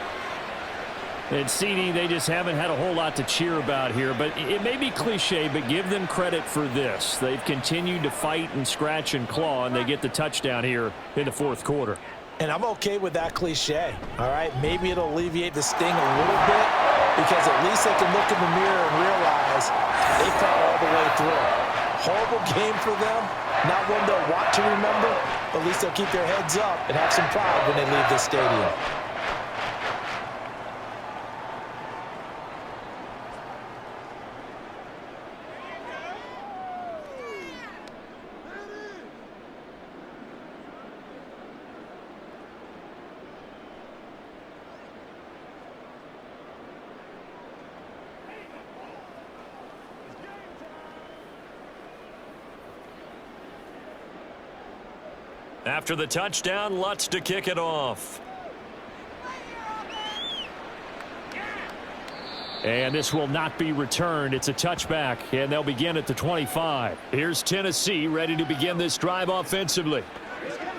And CD, they just haven't had a whole lot to cheer about here, but it may be cliche, but give them credit for this. They've continued to fight and scratch and claw, and they get the touchdown here in the fourth quarter. And I'm okay with that cliche, all right? Maybe it'll alleviate the sting a little bit, because at least they can look in the mirror and realize they fought all the way through. Horrible game for them, not one they'll want to remember, but at least they'll keep their heads up and have some pride when they leave this stadium. After the touchdown, Lutz to kick it off. And this will not be returned. It's a touchback, and they'll begin at the 25. Here's Tennessee ready to begin this drive offensively.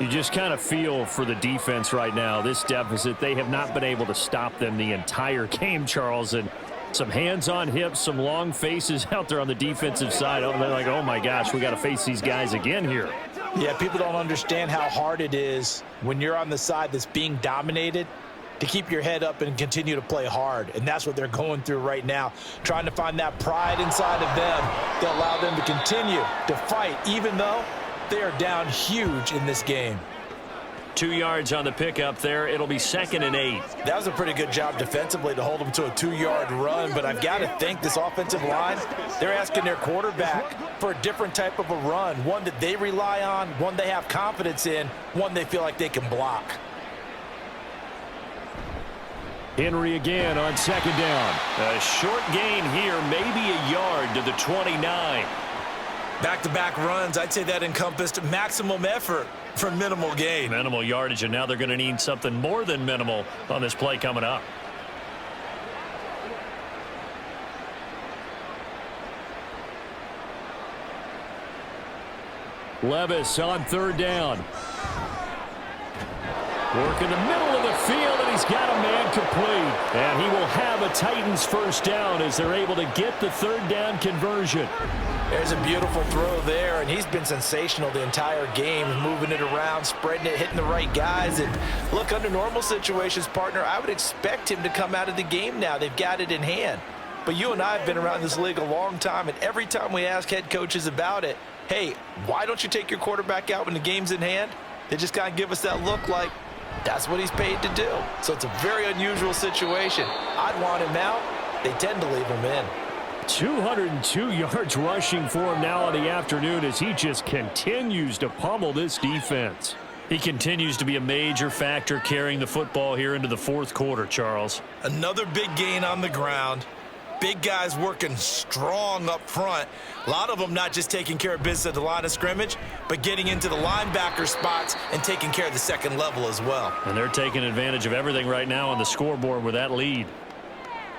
You just kind of feel for the defense right now. This deficit, they have not been able to stop them the entire game, Charles. And some hands on hips, some long faces out there on the defensive side. Oh, they're like, oh, my gosh, we got to face these guys again here. Yeah, people don't understand how hard it is when you're on the side that's being dominated to keep your head up and continue to play hard. And that's what they're going through right now, trying to find that pride inside of them that allow them to continue to fight, even though they are down huge in this game. 2 yards on the pickup there. It'll be 2nd and 8. That was a pretty good job defensively to hold them to a 2-yard run, but I've got to think this offensive line, they're asking their quarterback for a different type of a run, one that they rely on, one they have confidence in, one they feel like they can block. Henry again on 2nd down. A short gain here, maybe a yard to the 29. Back-to-back runs, I'd say that encompassed maximum effort for minimal gain. Minimal yardage, and now they're going to need something more than minimal on this play coming up. Levis on 3rd down. Work in the middle of the field, and he's got a man complete. And he will have a Titans first down as they're able to get the 3rd down conversion. There's a beautiful throw there, and he's been sensational the entire game, moving it around, spreading it, hitting the right guys. And look, under normal situations, partner, I would expect him to come out of the game now. They've got it in hand. But you and I have been around this league a long time, and every time we ask head coaches about it, hey, why don't you take your quarterback out when the game's in hand? They just kind of give us that look like that's what he's paid to do. So it's a very unusual situation. I'd want him out. They tend to leave him in. 202 yards rushing for him now in the afternoon as he just continues to pummel this defense. He continues to be a major factor carrying the football here into the 4th quarter, Charles. Another big gain on the ground. Big guys working strong up front. A lot of them not just taking care of business at the line of scrimmage, but getting into the linebacker spots and taking care of the second level as well. And they're taking advantage of everything right now on the scoreboard with that lead.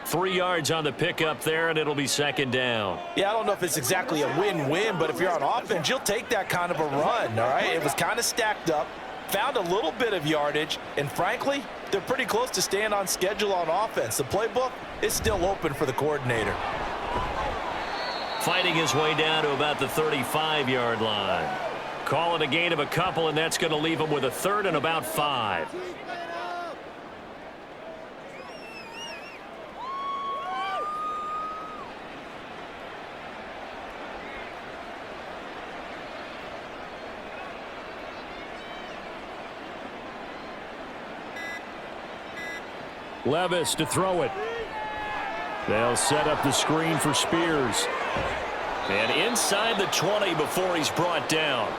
3 yards on the pickup there, and it'll be 2nd down. Yeah, I don't know if it's exactly a win-win, but if you're on offense, you'll take that kind of a run, all right? It was kind of stacked up, found a little bit of yardage, and frankly, they're pretty close to staying on schedule on offense. The playbook is still open for the coordinator. Fighting his way down to about the 35-yard line. Call it a gain of a couple, and that's going to leave him with a 3rd and about 5. Levis to throw it. They'll set up the screen for Spears. And inside the 20 before he's brought down.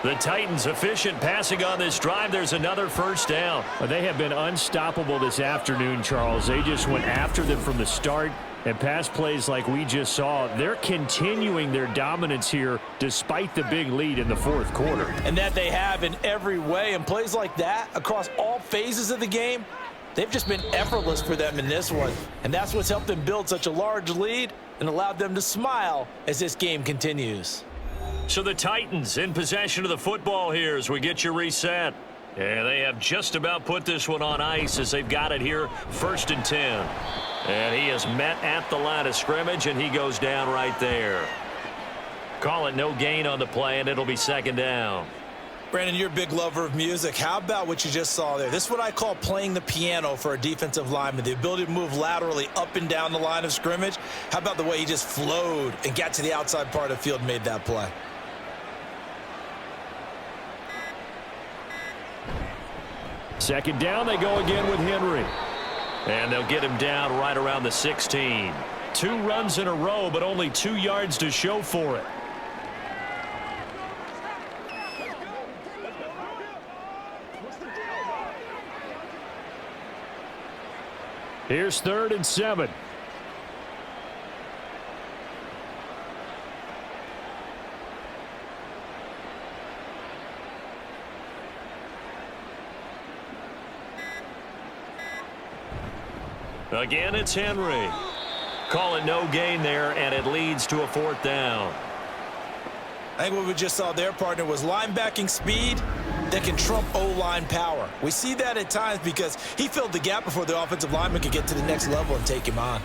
The Titans efficient passing on this drive. There's another first down. They have been unstoppable this afternoon, Charles. They just went after them from the start. And pass plays like we just saw, they're continuing their dominance here despite the big lead in the 4th quarter. And that they have in every way. And plays like that across all phases of the game, they've just been effortless for them in this one. And that's what's helped them build such a large lead and allowed them to smile as this game continues. So the Titans in possession of the football here as we get you reset. And they have just about put this one on ice as they've got it here, 1st and 10. And he is met at the line of scrimmage, and he goes down right there. Call it no gain on the play, and it'll be 2nd down. Brandon, you're a big lover of music. How about what you just saw there? This is what I call playing the piano for a defensive lineman, the ability to move laterally up and down the line of scrimmage. How about the way he just flowed and got to the outside part of the field and made that play? Second down, they go again with Henry. And they'll get him down right around the 16. 2 runs in a row, but only 2 yards to show for it. Here's 3rd and 7. Again, it's Henry. Call it no gain there, and it leads to a 4th down. I think what we just saw there, partner, was linebacking speed that can trump O-line power. We see that at times because he filled the gap before the offensive lineman could get to the next level and take him on.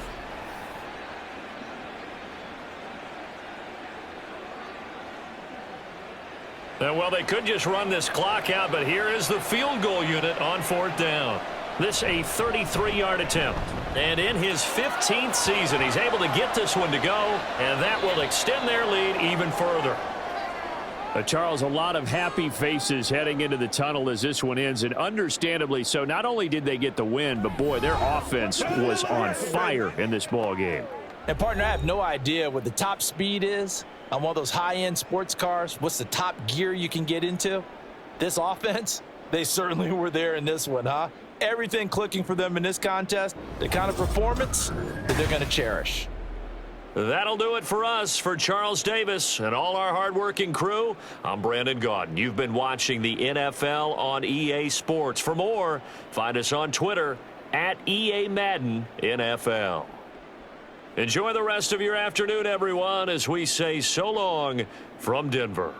Well, they could just run this clock out, but here is the field goal unit on 4th down. This a 33-yard attempt. And in his 15th season, he's able to get this one to go, and that will extend their lead even further. Charles, a lot of happy faces heading into the tunnel as this one ends, and understandably so. Not only did they get the win, but, boy, their offense was on fire in this ball game. And, partner, I have no idea what the top speed is on one of those high-end sports cars. What's the top gear you can get into? This offense, they certainly were there in this one, huh? Everything clicking for them in this contest, the kind of performance that they're going to cherish. That'll do it for us. For Charles Davis and all our hardworking crew, I'm Brandon Gaudin. You've been watching the NFL on EA Sports. For more, find us on Twitter at EA Madden NFL. Enjoy the rest of your afternoon, everyone, as we say so long from Denver.